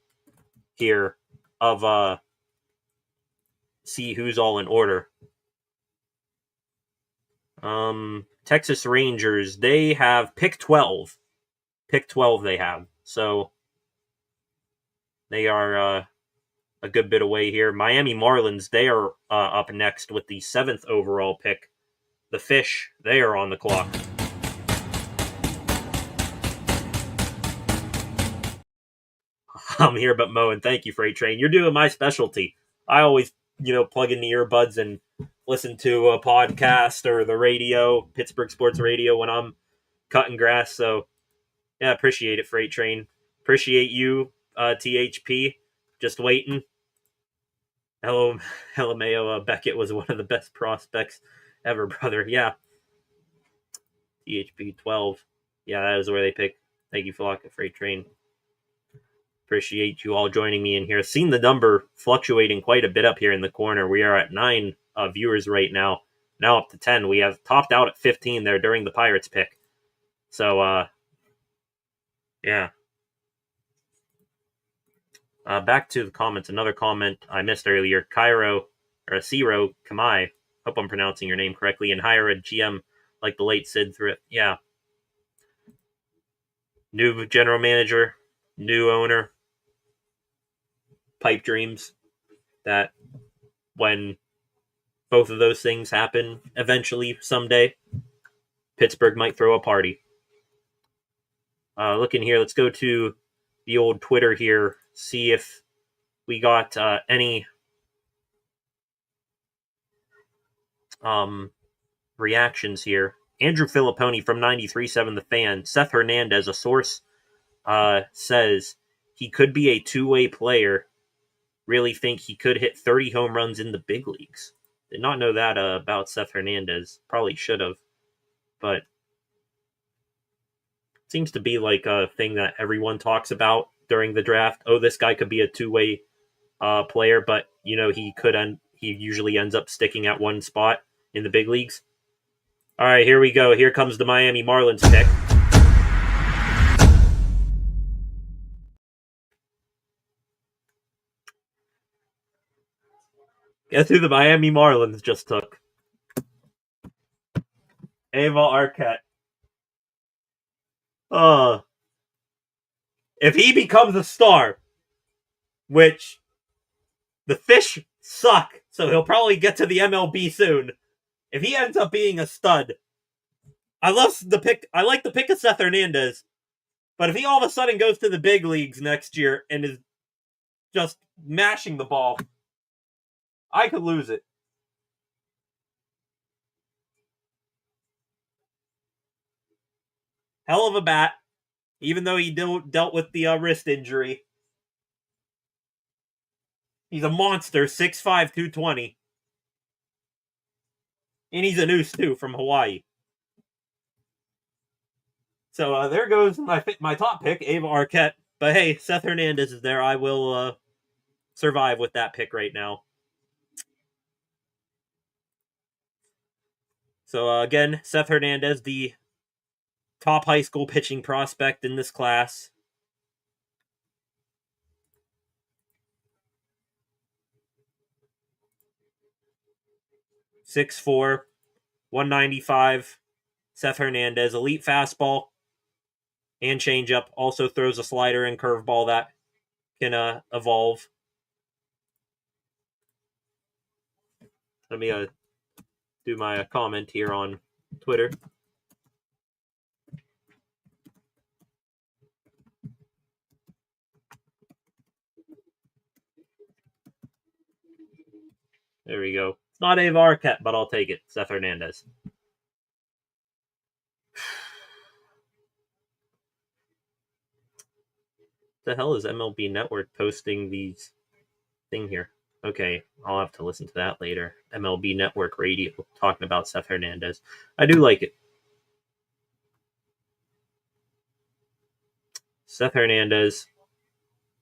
here of see who's all in order. Texas Rangers, they have pick 12. Pick 12 they have. So they are a good bit away here. Miami Marlins, they are up next with the 7th overall pick. The Fish, they are on the clock. I'm here but Mo, and thank you, Freight Train. You're doing my specialty. I always, plug in the earbuds and listen to a podcast or the radio, Pittsburgh Sports Radio, when I'm cutting grass. So, yeah, appreciate it, Freight Train. Appreciate you, THP. Just waiting. Hello, Mayo. Beckett was one of the best prospects ever, brother. Yeah. THP 12. Yeah, that is where they pick. Thank you, Flock, Freight Train. Appreciate you all joining me in here. Seen the number fluctuating quite a bit up here in the corner. We are at 9 viewers right now. Now up to 10. We have topped out at 15 there during the Pirates pick. So, yeah. Back to the comments. Another comment I missed earlier. Ciro Kamai. Hope I'm pronouncing your name correctly. And hire a GM like the late Sid Thrift. Yeah. New general manager. New owner. Pipe dreams that when both of those things happen eventually someday, Pittsburgh might throw a party. Looking here, let's go to the old Twitter here, see if we got any reactions here. Andrew Filipponi from 93.7 The Fan. Seth Hernandez, a source, says he could be a two-way player. Really think he could hit 30 home runs in the big leagues. Did not know that about Seth Hernandez. Probably should have. But Seems to be like a thing that everyone talks about during the draft. Oh, this guy could be a two-way player, but he usually ends up sticking at one spot in the big leagues. All right, here we go. Here comes the Miami Marlins pick. Guess who the Miami Marlins just took? Ava Arquette. If he becomes a star, which the fish suck, so he'll probably get to the MLB soon. If he ends up being a stud, I love the pick. I like the pick of Seth Hernandez, but if he all of a sudden goes to the big leagues next year and is just mashing the ball, I could lose it. Hell of a bat, even though he dealt with the wrist injury. He's a monster, 6'5", 220. And he's a noose, too, from Hawaii. So there goes my top pick, Ava Arquette. But hey, Seth Hernandez is there. I will survive with that pick right now. So again, Seth Hernandez, the top high school pitching prospect in this class. .6'4", 195. Seth Hernandez, elite fastball and changeup. Also throws a slider and curveball that can evolve. Let me do my comment here on Twitter. There we go. It's not Ava Arquette, but I'll take it. Seth Hernandez. The hell is MLB Network posting these thing here? Okay, I'll have to listen to that later. MLB Network Radio talking about Seth Hernandez. I do like it. Seth Hernandez.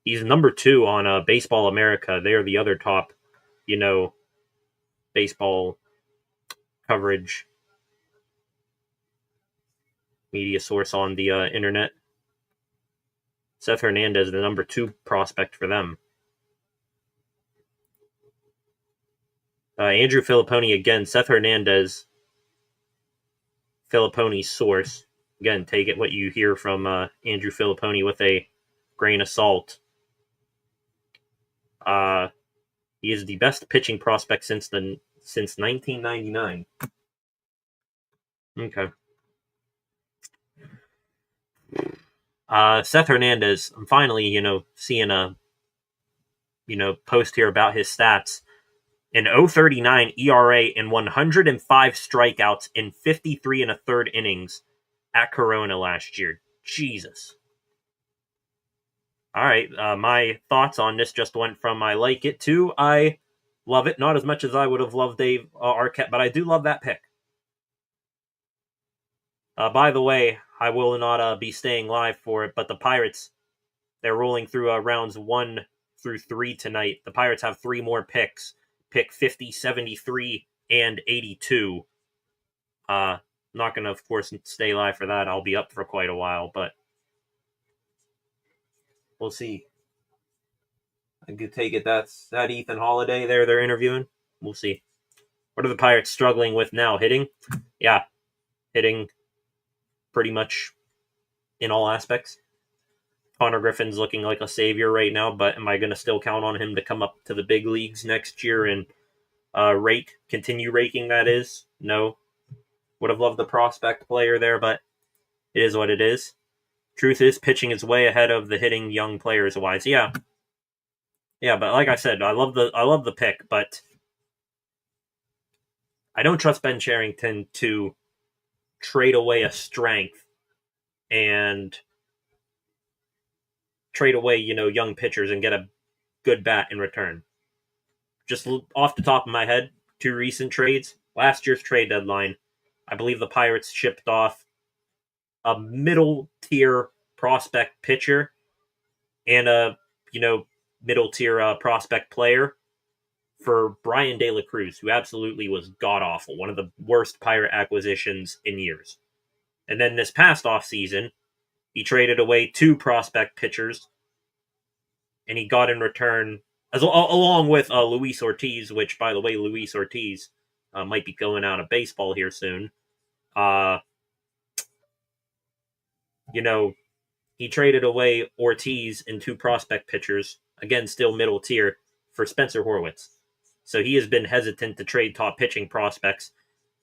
He's number 2 on Baseball America. They are the other top, baseball coverage media source on the internet. Seth Hernandez, the number 2 prospect for them. Andrew Filipponi again. Seth Hernandez, Filipponi's source. Again, take it what you hear from Andrew Filipponi with a grain of salt. He is the best pitching prospect since 1999. Okay. Seth Hernandez, I'm finally, seeing a, post here about his stats. An 0.39 ERA and 105 strikeouts in 53 and a third innings at Corona last year. Jesus. All right, my thoughts on this just went from I like it to I love it. Not as much as I would have loved Dave Arquette, but I do love that pick. By the way, I will not be staying live for it, but the Pirates, they're rolling through rounds 1 through 3 tonight. The Pirates have 3 more picks. Pick 50, 73, and 82. Not going to, of course, stay live for that. I'll be up for quite a while, but we'll see. I could take it that's that Ethan Holiday there they're interviewing. We'll see. What are the Pirates struggling with now? Hitting? Yeah, hitting pretty much in all aspects. Connor Griffin's looking like a savior right now, but am I going to still count on him to come up to the big leagues next year and continue raking, that is? No. Would have loved the prospect player there, but it is what it is. Truth is, pitching is way ahead of the hitting young players wise. Yeah, but like I said, I love the pick, but I don't trust Ben Cherington to trade away a strength and trade away, young pitchers and get a good bat in return. Just off the top of my head, 2 recent trades. Last year's trade deadline, I believe the Pirates shipped off a middle tier prospect pitcher and a middle tier prospect player for Brian De La Cruz, who absolutely was god awful, one of the worst Pirate acquisitions in years. And then this past offseason, he traded away 2 prospect pitchers, and he got in return, along with Luis Ortiz, which, by the way, Luis Ortiz might be going out of baseball here soon. He traded away Ortiz and 2 prospect pitchers, again, still middle tier, for Spencer Horwitz. So he has been hesitant to trade top pitching prospects.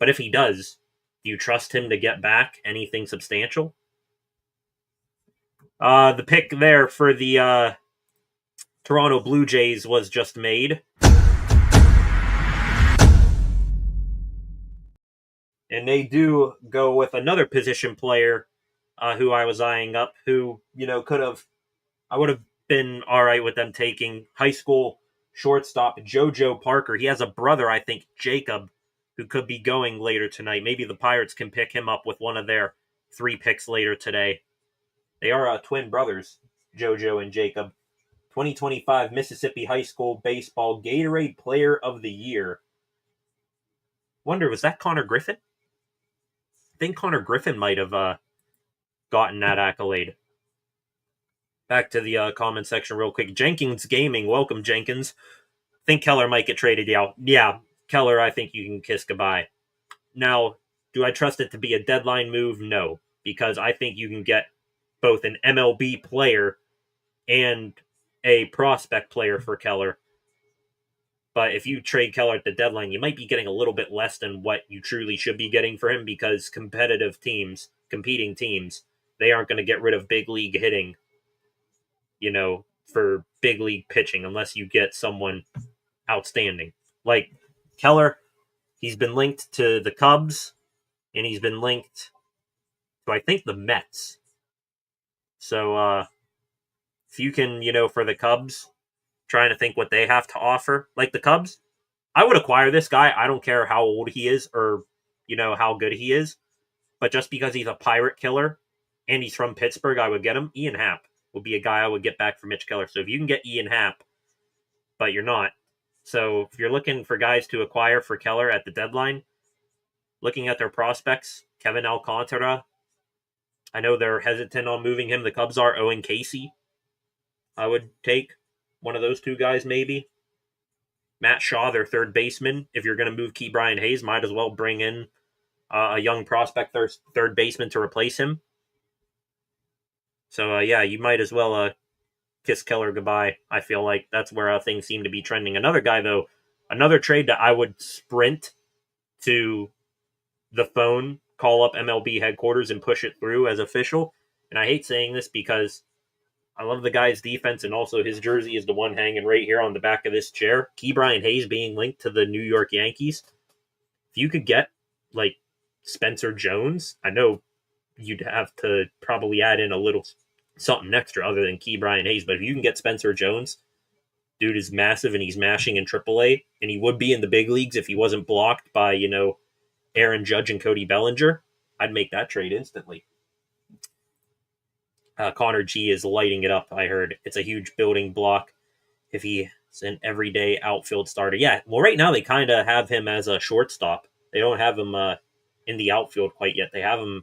But if he does, do you trust him to get back anything substantial? The pick there for the Toronto Blue Jays was just made. And they do go with another position player who I was eyeing up, who, I would have been all right with them taking high school shortstop JoJo Parker. He has a brother, I think, Jacob, who could be going later tonight. Maybe the Pirates can pick him up with one of their 3 picks later today. They are twin brothers, JoJo and Jacob. 2025 Mississippi High School Baseball Gatorade Player of the Year. Wonder, was that Connor Griffin? I think Connor Griffin might have gotten that accolade. Back to the comment section real quick. Jenkins Gaming, welcome Jenkins. Think Keller might get traded out. Yeah, Keller, I think you can kiss goodbye. Now, do I trust it to be a deadline move? No, because I think you can get both an MLB player and a prospect player for Keller. But if you trade Keller at the deadline, you might be getting a little bit less than what you truly should be getting for him, because competing teams, they aren't going to get rid of big league hitting, for big league pitching unless you get someone outstanding. Like Keller, he's been linked to the Cubs, and he's been linked to, I think, the Mets. So if you can, for the Cubs, trying to think what they have to offer, like the Cubs, I would acquire this guy. I don't care how old he is or, how good he is. But just because he's a Pirate killer and he's from Pittsburgh, I would get him. Ian Happ would be a guy I would get back for Mitch Keller. So if you can get Ian Happ, but you're not. So if you're looking for guys to acquire for Keller at the deadline, looking at their prospects, Kevin Alcantara, I know they're hesitant on moving him. The Cubs are. Owen Casey, I would take one of those 2 guys maybe. Matt Shaw, their third baseman. If you're going to move Ke'Bryan Hayes, might as well bring in a young prospect third baseman to replace him. So, you might as well kiss Keller goodbye. I feel like that's where things seem to be trending. Another guy, though, another trade that I would sprint to the phone, call up MLB headquarters and push it through as official. And I hate saying this because I love the guy's defense, and also his jersey is the one hanging right here on the back of this chair. Ke'Bryan Hayes being linked to the New York Yankees. If you could get, like, Spencer Jones, I know you'd have to probably add in a little something extra other than Ke'Bryan Hayes, but if you can get Spencer Jones, dude is massive and he's mashing in AAA, and he would be in the big leagues if he wasn't blocked by, Aaron Judge and Cody Bellinger, I'd make that trade instantly. Connor G is lighting it up, I heard. It's a huge building block if he's an everyday outfield starter. Yeah, well, right now they kind of have him as a shortstop. They don't have him in the outfield quite yet. They have him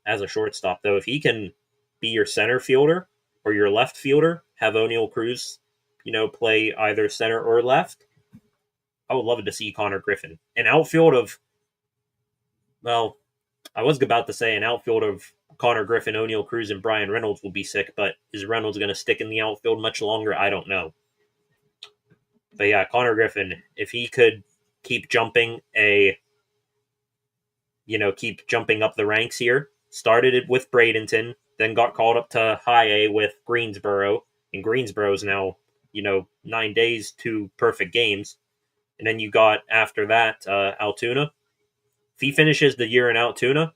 as a shortstop, though. If he can be your center fielder or your left fielder, have O'Neal Cruz, play either center or left, I would love to see Connor Griffin. An outfield of, well, I was about to say an outfield of Connor Griffin, O'Neal Cruz, and Brian Reynolds will be sick, but is Reynolds going to stick in the outfield much longer? I don't know. But yeah, Connor Griffin, if he could keep jumping keep jumping up the ranks here, started it with Bradenton, then got called up to high A with Greensboro, and Greensboro's now, 9 days, 2 perfect games. And then you got, after that, Altoona. If he finishes the year in Altoona,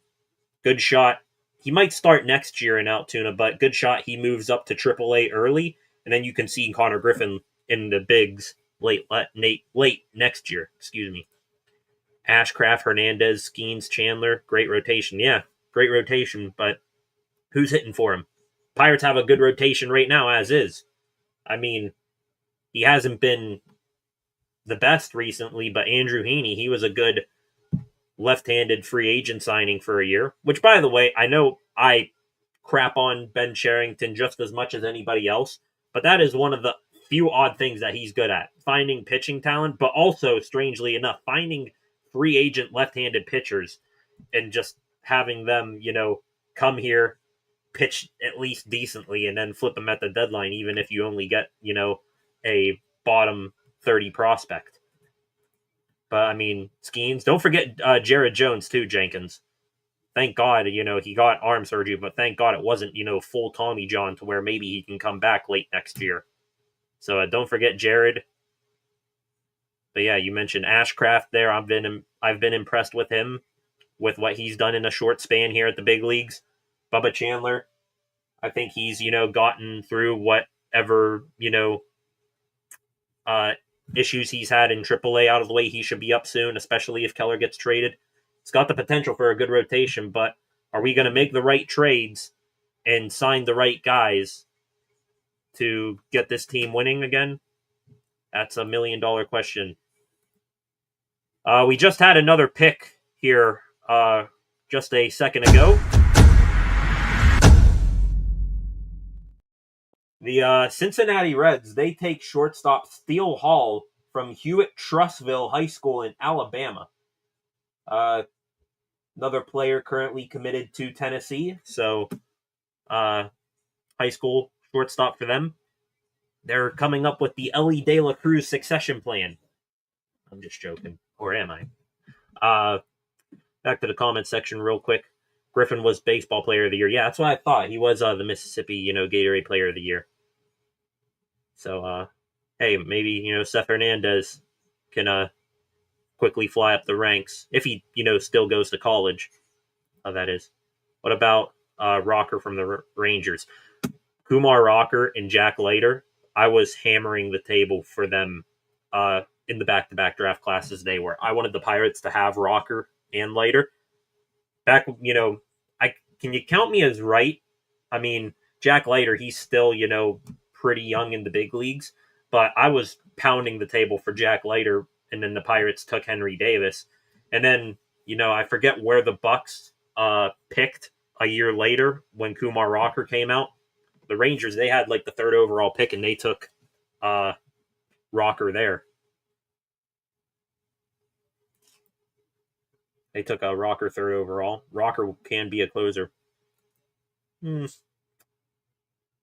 good shot. He might start next year in Altoona, but good shot he moves up to AAA early, and then you can see Connor Griffin in the bigs late next year. Excuse me. Ashcraft, Hernandez, Skeens, Chandler, great rotation. Yeah, great rotation, but who's hitting for him? Pirates have a good rotation right now, as is. I mean, he hasn't been the best recently, but Andrew Heaney, he was a good left-handed free agent signing for a year, which, by the way, I know I crap on Ben Cherington just as much as anybody else, but that is one of the few odd things that he's good at, finding pitching talent, but also, strangely enough, finding free agent left-handed pitchers and just having them, come here, pitch at least decently, and then flip them at the deadline, even if you only get, a bottom 30 prospect. But, I mean, Skeens. Don't forget Jared Jones, too, Jenkins. Thank God, he got arm surgery, but thank God it wasn't, full Tommy John to where maybe he can come back late next year. So don't forget Jared. But yeah, you mentioned Ashcraft there. I've been impressed with him, with what he's done in a short span here at the big leagues. Bubba Chandler, I think he's, gotten through whatever, issues he's had in AAA out of the way. He should be up soon, especially if Keller gets traded. It's got the potential for a good rotation, but are we going to make the right trades and sign the right guys to get this team winning again? That's $1 million question. We just had another pick here just a second ago. The Cincinnati Reds, they take shortstop Steele Hall from Hewitt-Trussville High School in Alabama. Another player currently committed to Tennessee, so high school shortstop for them. They're coming up with the Ellie De La Cruz succession plan. I'm just joking. Or am I? Back to the comment section real quick. Griffin was baseball player of the year. Yeah, that's what I thought. He was the Mississippi, Gatorade player of the year. So, hey, maybe, Seth Hernandez can quickly fly up the ranks. If he, still goes to college. That is. What about Rocker from the Rangers? Kumar Rocker and Jack Leiter. I was hammering the table for them in the back-to-back draft classes they were. I wanted the Pirates to have Rocker and Leiter. Back, can you count me as right? I mean, Jack Leiter, he's still, pretty young in the big leagues, but I was pounding the table for Jack Leiter, and then the Pirates took Henry Davis. And then, I forget where the Bucks picked a year later when Kumar Rocker came out. The Rangers, they had like the 3rd overall pick, and they took Rocker there. They took a Rocker 3rd overall. Rocker can be a closer. I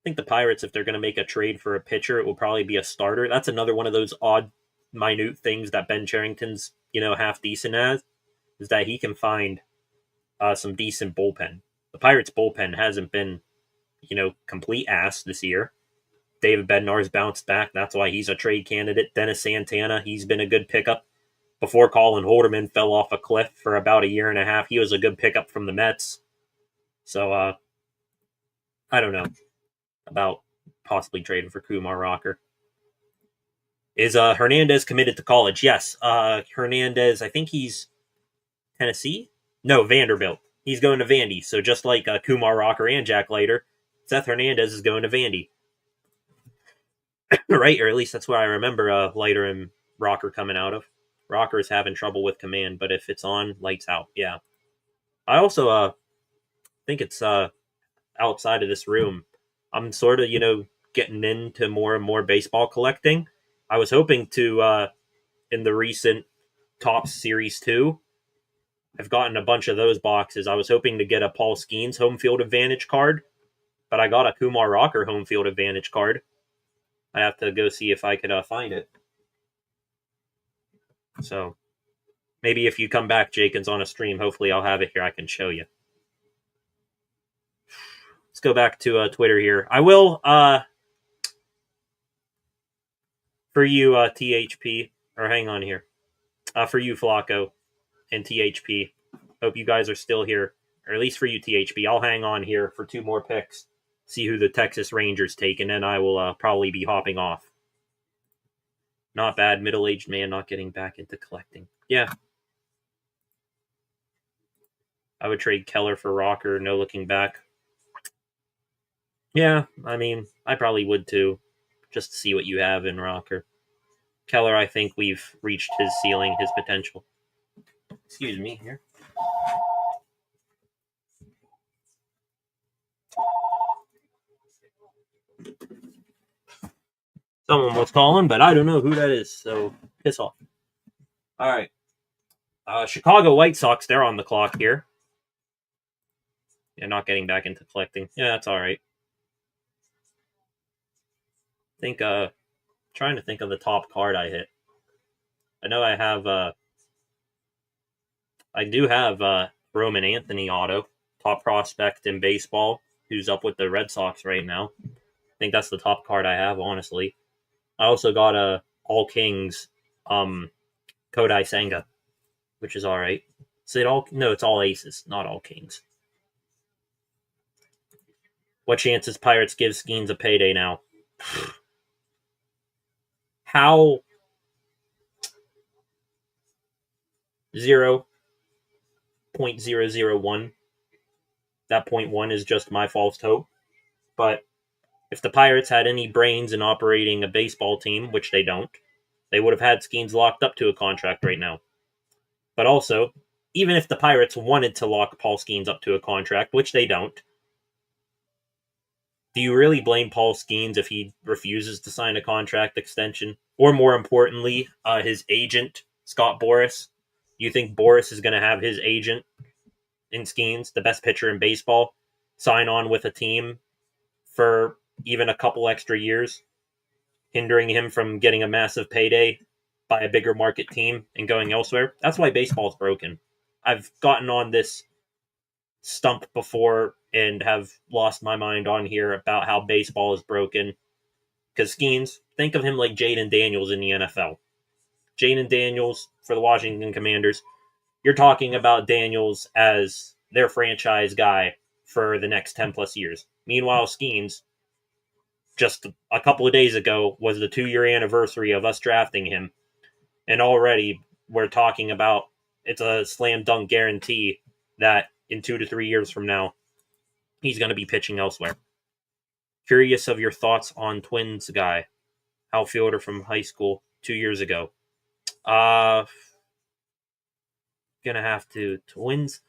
think the Pirates, if they're going to make a trade for a pitcher, it will probably be a starter. That's another one of those odd, minute things that Ben Cherington's, half decent as, is that he can find some decent bullpen. The Pirates' bullpen hasn't been, complete ass this year. David Bednar's bounced back. That's why he's a trade candidate. Dennis Santana, he's been a good pickup. Before Colin Holderman fell off a cliff for about a year and a half, he was a good pickup from the Mets. So, I don't know about possibly trading for Kumar Rocker. Is Hernandez committed to college? Yes. Hernandez, I think he's Tennessee? No, Vanderbilt. He's going to Vandy. So just like Kumar Rocker and Jack Leiter, Seth Hernandez is going to Vandy. Right? Or at least that's where I remember Leiter and Rocker coming out of. Rocker's having trouble with command, but if it's on, lights out. Yeah. I also think it's outside of this room. I'm sort of, getting into more and more baseball collecting. I was hoping to, in the recent Topps Series 2, I've gotten a bunch of those boxes. I was hoping to get a Paul Skeens home field advantage card, but I got a Kumar Rocker home field advantage card. I have to go see if I could find it. So maybe if you come back, Jenkins, on a stream, hopefully I'll have it here. I can show you. Let's go back to Twitter here. I will, for you, THP, or hang on here. For you, Flacco, and THP. Hope you guys are still here, or at least for you, THP. I'll hang on here for 2 more picks, see who the Texas Rangers take, and then I will probably be hopping off. Not bad, middle-aged man not getting back into collecting. Yeah. I would trade Keller for Rocker, no looking back. Yeah, I mean, I probably would too, just to see what you have in Rocker. Keller, I think we've reached his ceiling, his potential. Excuse me here. Someone was calling, but I don't know who that is, so piss off. All right. Chicago White Sox, they're on the clock here. Yeah, not getting back into collecting. Yeah, that's all right. Think trying to think of the top card I hit. I know I do have Roman Anthony auto, top prospect in baseball, who's up with the Red Sox right now. I think that's the top card I have, honestly. I also got a All Kings Kodai Senga, which is all right. Is it all? No, it's all aces, not all kings. What chances Pirates give Skeens a payday now? How 0.001. That 0.1 is just my false hope. But if the Pirates had any brains in operating a baseball team, which they don't, they would have had Skeens locked up to a contract right now. But also, even if the Pirates wanted to lock Paul Skeens up to a contract, which they don't, do you really blame Paul Skeens if he refuses to sign a contract extension? Or more importantly, his agent, Scott Boras. Do you think Boras is going to have his agent in Skeens, the best pitcher in baseball, sign on with a team for even a couple extra years, hindering him from getting a massive payday by a bigger market team and going elsewhere? That's why baseball's broken. I've gotten on this stump before and have lost my mind on here about how baseball is broken. Because Skeens, think of him like Jaden Daniels in the NFL. Jaden Daniels for the Washington Commanders. You're talking about Daniels as their franchise guy for the next 10 plus years. Meanwhile, Skeens, just a couple of days ago, was the 2-year anniversary of us drafting him. And already we're talking about it's a slam dunk guarantee that in 2 to 3 years from now, he's going to be pitching elsewhere. Curious of your thoughts on Twins guy, outfielder from high school 2 years ago. Gonna have to Twins.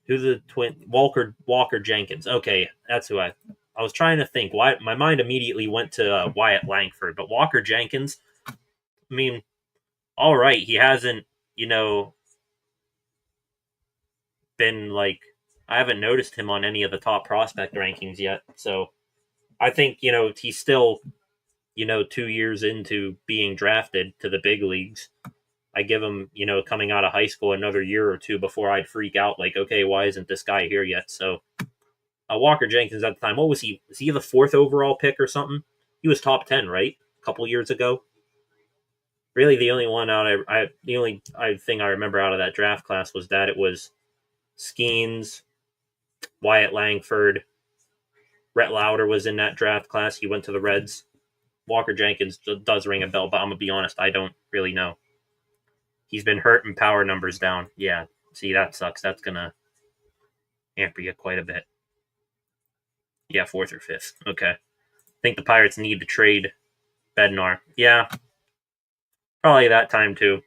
Who's the twin? Walker Jenkins. Okay, that's who I was trying to think. Why my mind immediately went to Wyatt Langford, but Walker Jenkins. I mean, all right, he hasn't, been like I haven't noticed him on any of the top prospect rankings yet. So I think he's still 2 years into being drafted to the big leagues. I give him, coming out of high school another year or two before I'd freak out like, okay, why isn't this guy here yet? So Walker Jenkins at the time, what was he? Was he the 4th overall pick or something? He was top 10, right? A couple years ago. Really, the only one thing I remember out of that draft class was that it was Skeens, Wyatt Langford, Rhett Lauder was in that draft class. He went to the Reds. Walker Jenkins does ring a bell, but I'm gonna be honest, I don't really know. He's been hurt and power numbers down. Yeah, see, that sucks. That's gonna hamper you quite a bit. Yeah, 4th or 5th. Okay. I think the Pirates need to trade Bednar. Yeah, probably that time too.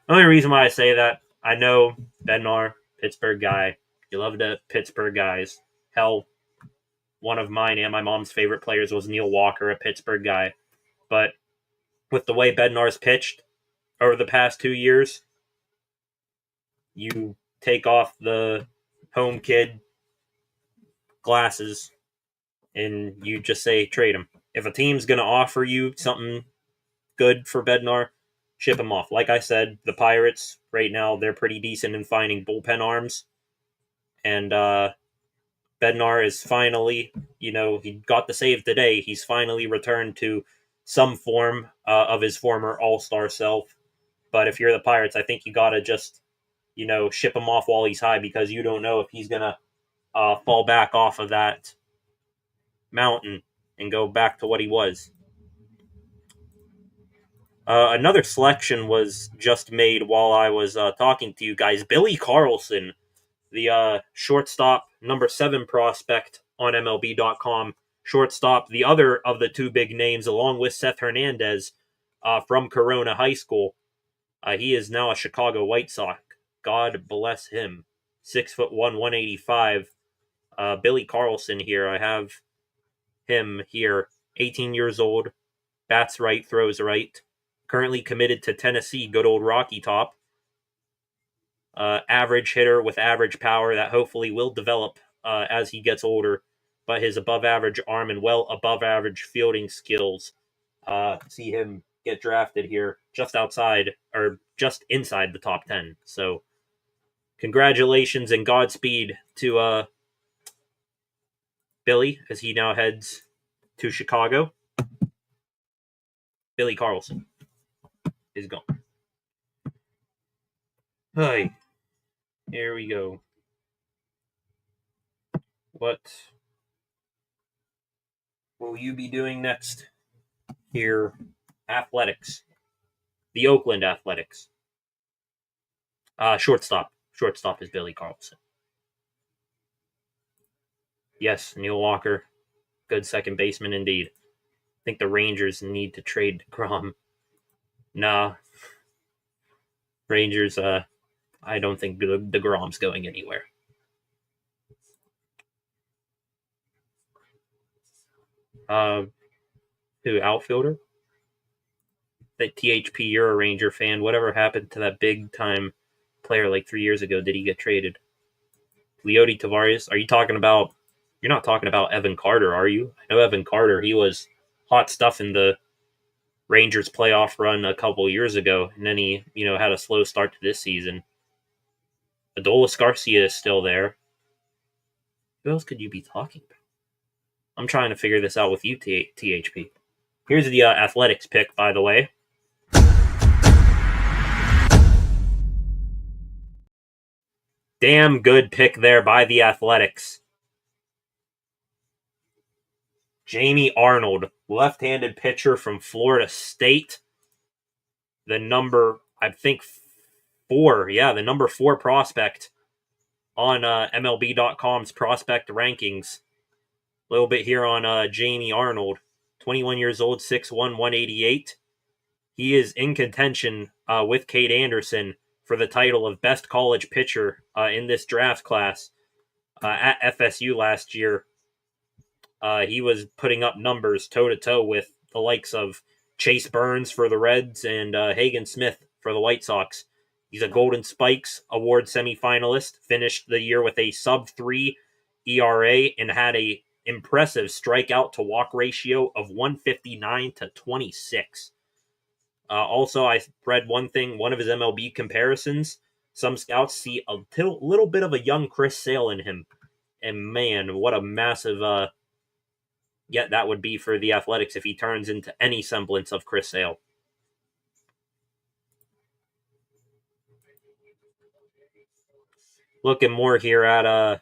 The only reason why I say that, I know Bednar, Pittsburgh guy. You love the Pittsburgh guys. Hell, one of mine and my mom's favorite players was Neil Walker, a Pittsburgh guy. But with the way Bednar's pitched over the past 2 years, you take off the home kid glasses and you just say trade him. If a team's going to offer you something good for Bednar, ship him off. Like I said, the Pirates right now, they're pretty decent in finding bullpen arms. And Bednar is finally, he got the save today. He's finally returned to some form of his former all-star self. But if you're the Pirates, I think you got to just, ship him off while he's high, because you don't know if he's going to fall back off of that mountain and go back to what he was. Another selection was just made while I was talking to you guys. Billy Carlson the shortstop, number 7 prospect on MLB.com. Shortstop, the other of the two big names, along with Seth Hernandez from Corona High School. He is now a Chicago White Sox. God bless him. 6'1", 185. Billy Carlson here. I have him here. 18 years old. Bats right, throws right. Currently committed to Tennessee, good old Rocky Top. Average hitter with average power that hopefully will develop as he gets older. But his above average arm and well above average fielding skills see him get drafted here just outside or just inside the top 10. So congratulations and Godspeed to Billy as he now heads to Chicago. Billy Carlson is gone. Hi. Here we go. What will you be doing next? Here, Athletics. The Oakland Athletics. Shortstop. Shortstop is Billy Carlson. Yes, Neil Walker. Good second baseman indeed. I think the Rangers need to trade DeGrom. Nah. Rangers, I don't think DeGrom's going anywhere. Who, outfielder? That THP, you're a Ranger fan. Whatever happened to that big time player like 3 years ago? Did he get traded? Leody Tavares? Are you talking about? You're not talking about Evan Carter, are you? I know Evan Carter. He was hot stuff in the Rangers playoff run a couple years ago, and then he, had a slow start to this season. Adolis Garcia is still there. Who else could you be talking about? I'm trying to figure this out with you, THP. Here's the Athletics pick, by the way. Damn good pick there by the Athletics. Jamie Arnold, left-handed pitcher from Florida State. The number, I think, 4. Yeah, the number 4 prospect on MLB.com's prospect rankings. A little bit here on Jamie Arnold. 21 years old, 6'1", 188. He is in contention with Cade Anderson for the title of best college pitcher in this draft class at FSU last year. He was putting up numbers toe-to-toe with the likes of Chase Burns for the Reds and Hagen Smith for the White Sox. He's a Golden Spikes Award semifinalist, finished the year with a sub-3 ERA, and had a impressive strikeout-to-walk ratio of 159 to 26. Also, I read one of his MLB comparisons. Some scouts see a little bit of a young Chris Sale in him. And man, what a massive get that would be for the Athletics if he turns into any semblance of Chris Sale. Looking more here at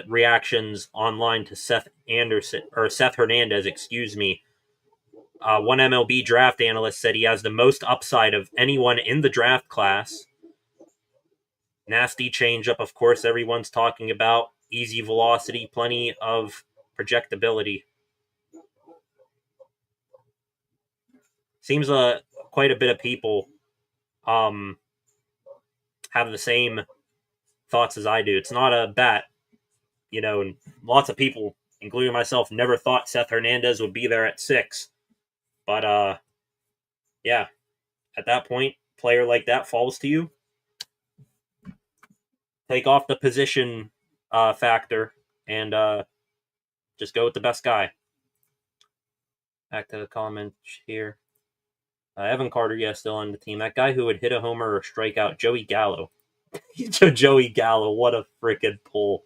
reactions online to Seth Hernandez, excuse me. One MLB draft analyst said he has the most upside of anyone in the draft class. Nasty changeup, of course, everyone's talking about. Easy velocity, plenty of projectability. Seems quite a bit of people have the same thoughts as I do. It's not a bat, and lots of people, including myself, never thought Seth Hernandez would be there at 6. But, yeah, at that point, player like that falls to you. Take off the position factor and just go with the best guy. Back to the comment here. Evan Carter, still on the team. That guy who would hit a homer or strike out, Joey Gallo. Joey Gallo, what a freaking pull.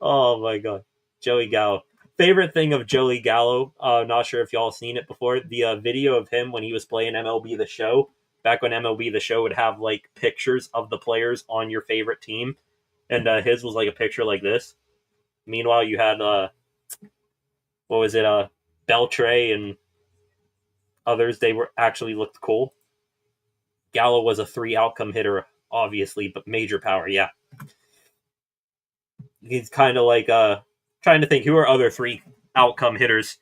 Oh, my God. Joey Gallo. Favorite thing of Joey Gallo, not sure if y'all seen it before, the video of him when he was playing MLB The Show, back when MLB The Show would have, pictures of the players on your favorite team, and his was, a picture like this. Meanwhile, you had, Beltre and others, they were actually looked cool. Gallo was a 3 outcome hitter obviously, but major power, yeah. He's kind of like trying to think who are other 3 outcome hitters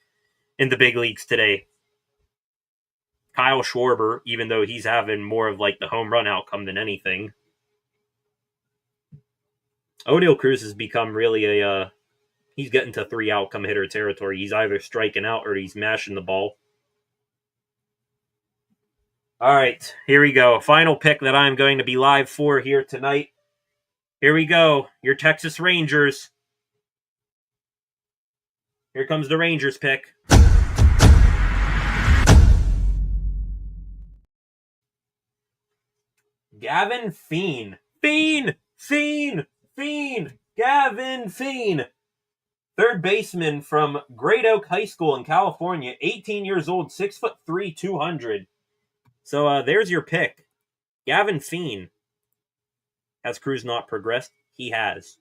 in the big leagues today. Kyle Schwarber, even though he's having more of like the home run outcome than anything. O'Neal Cruz has become really he's getting to 3 outcome hitter territory. He's either striking out or he's mashing the ball. All right, here we go. Final pick that I'm going to be live for here tonight. Here we go. Your Texas Rangers. Here comes the Rangers pick. Gavin Fiend. Fiend! Gavin Fiend. Third baseman from Great Oak High School in California. 18 years old, 6'3", 200. So there's your pick. Gavin Fiend. Has Cruz not progressed? He has.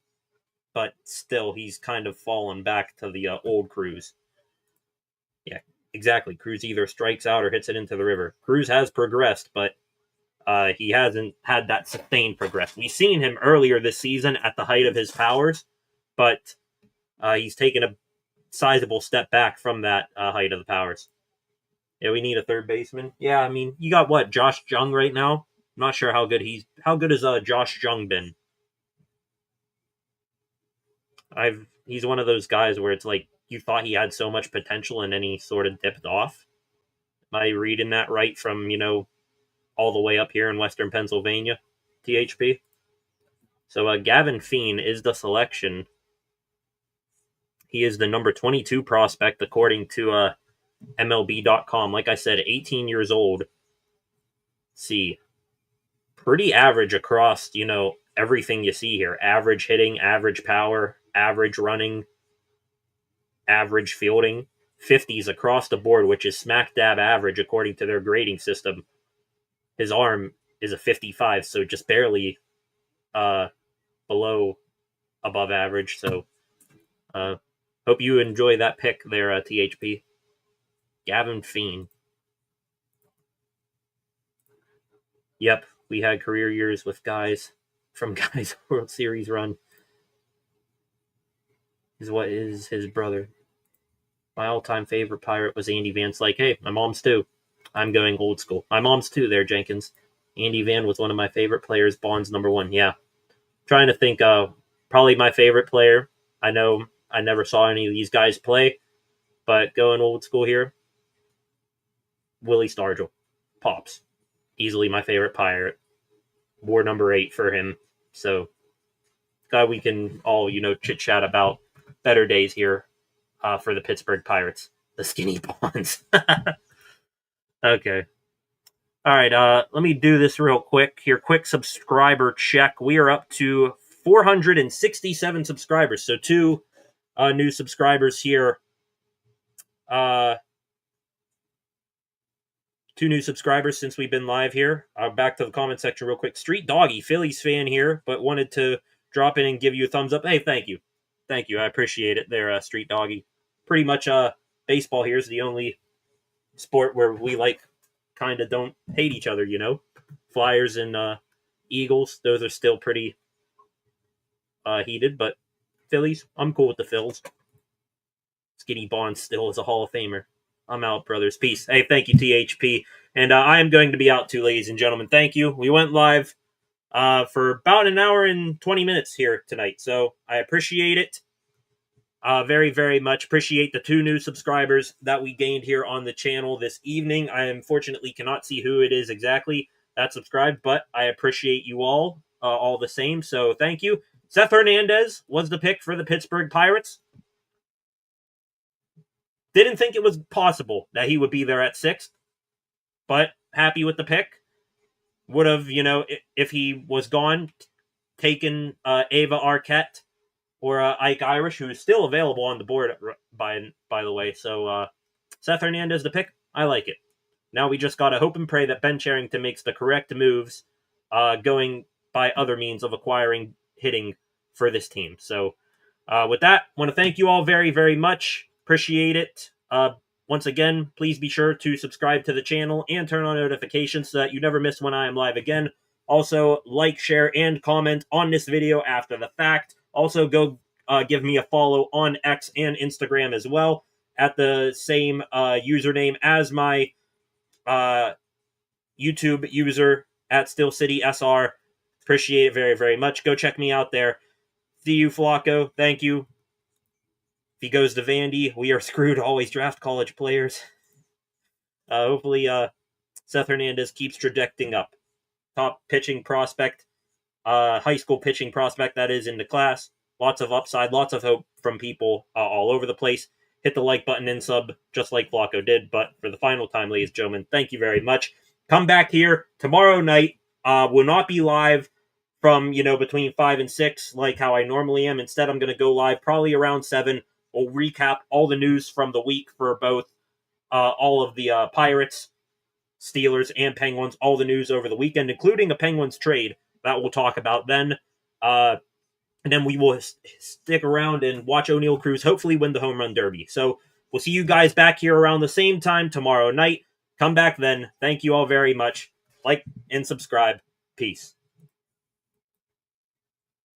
But still, he's kind of fallen back to the old Cruz. Yeah, exactly. Cruz either strikes out or hits it into the river. Cruz has progressed, but he hasn't had that sustained progress. We've seen him earlier this season at the height of his powers, but he's taken a sizable step back from that height of the powers. Yeah, we need a third baseman. Yeah, I mean, you got what, Josh Jung right now? I'm not sure how good has Josh Jung been? He's one of those guys where it's like you thought he had so much potential and then he sort of dipped off. Am I reading that right from, all the way up here in Western Pennsylvania, THP? So Gavin Fiend is the selection. He is the number 22 prospect according to MLB.com. Like I said, 18 years old. Let's see. Pretty average across, everything you see here. Average hitting, average power, average running, average fielding. 50s across the board, which is smack dab average according to their grading system. His arm is a 55, so just barely below above average. So hope you enjoy that pick there, THP. Gavin Fiend. Yep, we had career years with guys from guys World Series run. Is what is his brother. My all-time favorite Pirate was Andy Van Slyke. Hey, my mom's too. I'm going old school. My mom's too there, Jenkins. Andy Van was one of my favorite players. Bonds number 1. Yeah. Trying to think probably my favorite player. I know I never saw any of these guys play, but going old school here. Willie Stargell. Pops. Easily my favorite Pirate. War number 8 for him. So, guy we can all, chit-chat about better days here for the Pittsburgh Pirates. The skinny Bonds. Okay. All right, let me do this real quick. Here, quick subscriber check. We are up to 467 subscribers. So 2 new subscribers here. 2 new subscribers since we've been live here. Back to the comment section real quick. Street Doggy, Phillies fan here, but wanted to drop in and give you a thumbs up. Hey, thank you. Thank you. I appreciate it there, Street Doggy. Pretty much baseball here is the only sport where we kind of don't hate each other, Flyers and Eagles, those are still pretty heated, but Phillies, I'm cool with the Phils. Skinny Bonds still is a Hall of Famer. I'm out, brothers. Peace. Hey, thank you, THP. And I am going to be out too, ladies and gentlemen. Thank you. We went live for about an hour and 20 minutes here tonight, so I appreciate it. Very, very much appreciate the 2 new subscribers that we gained here on the channel this evening. I unfortunately cannot see who it is exactly that subscribed, but I appreciate you all the same, so thank you. Seth Hernandez was the pick for the Pittsburgh Pirates. Didn't think it was possible that he would be there at 6th, but happy with the pick. Would have, if he was gone, taken Ava Arquette or Ike Irish, who is still available on the board, by the way. So Seth Hernandez, the pick, I like it. Now we just got to hope and pray that Ben Cherington makes the correct moves going by other means of acquiring hitting for this team. So with that, I want to thank you all very, very much. Appreciate it. Once again, please be sure to subscribe to the channel and turn on notifications so that you never miss when I am live again. Also, like, share, and comment on this video after the fact. Also, go give me a follow on X and Instagram as well at the same username as my YouTube user at StillCitySR. Appreciate it very, very much. Go check me out there. See you, Flacco. Thank you. If he goes to Vandy, we are screwed. Always draft college players. Hopefully, Seth Hernandez keeps trajecting up. Top pitching prospect, high school pitching prospect, that is, in the class. Lots of upside, lots of hope from people all over the place. Hit the like button and sub, just like Flacco did. But for the final time, ladies and gentlemen, thank you very much. Come back here tomorrow night. Will not be live from, between 5 and 6, like how I normally am. Instead, I'm going to go live probably around 7. We'll recap all the news from the week for both all of the Pirates, Steelers, and Penguins, all the news over the weekend, including a Penguins trade that we'll talk about then. And then we will stick around and watch O'Neal Cruz hopefully win the home run derby. So we'll see you guys back here around the same time tomorrow night. Come back then. Thank you all very much. Like and subscribe. Peace.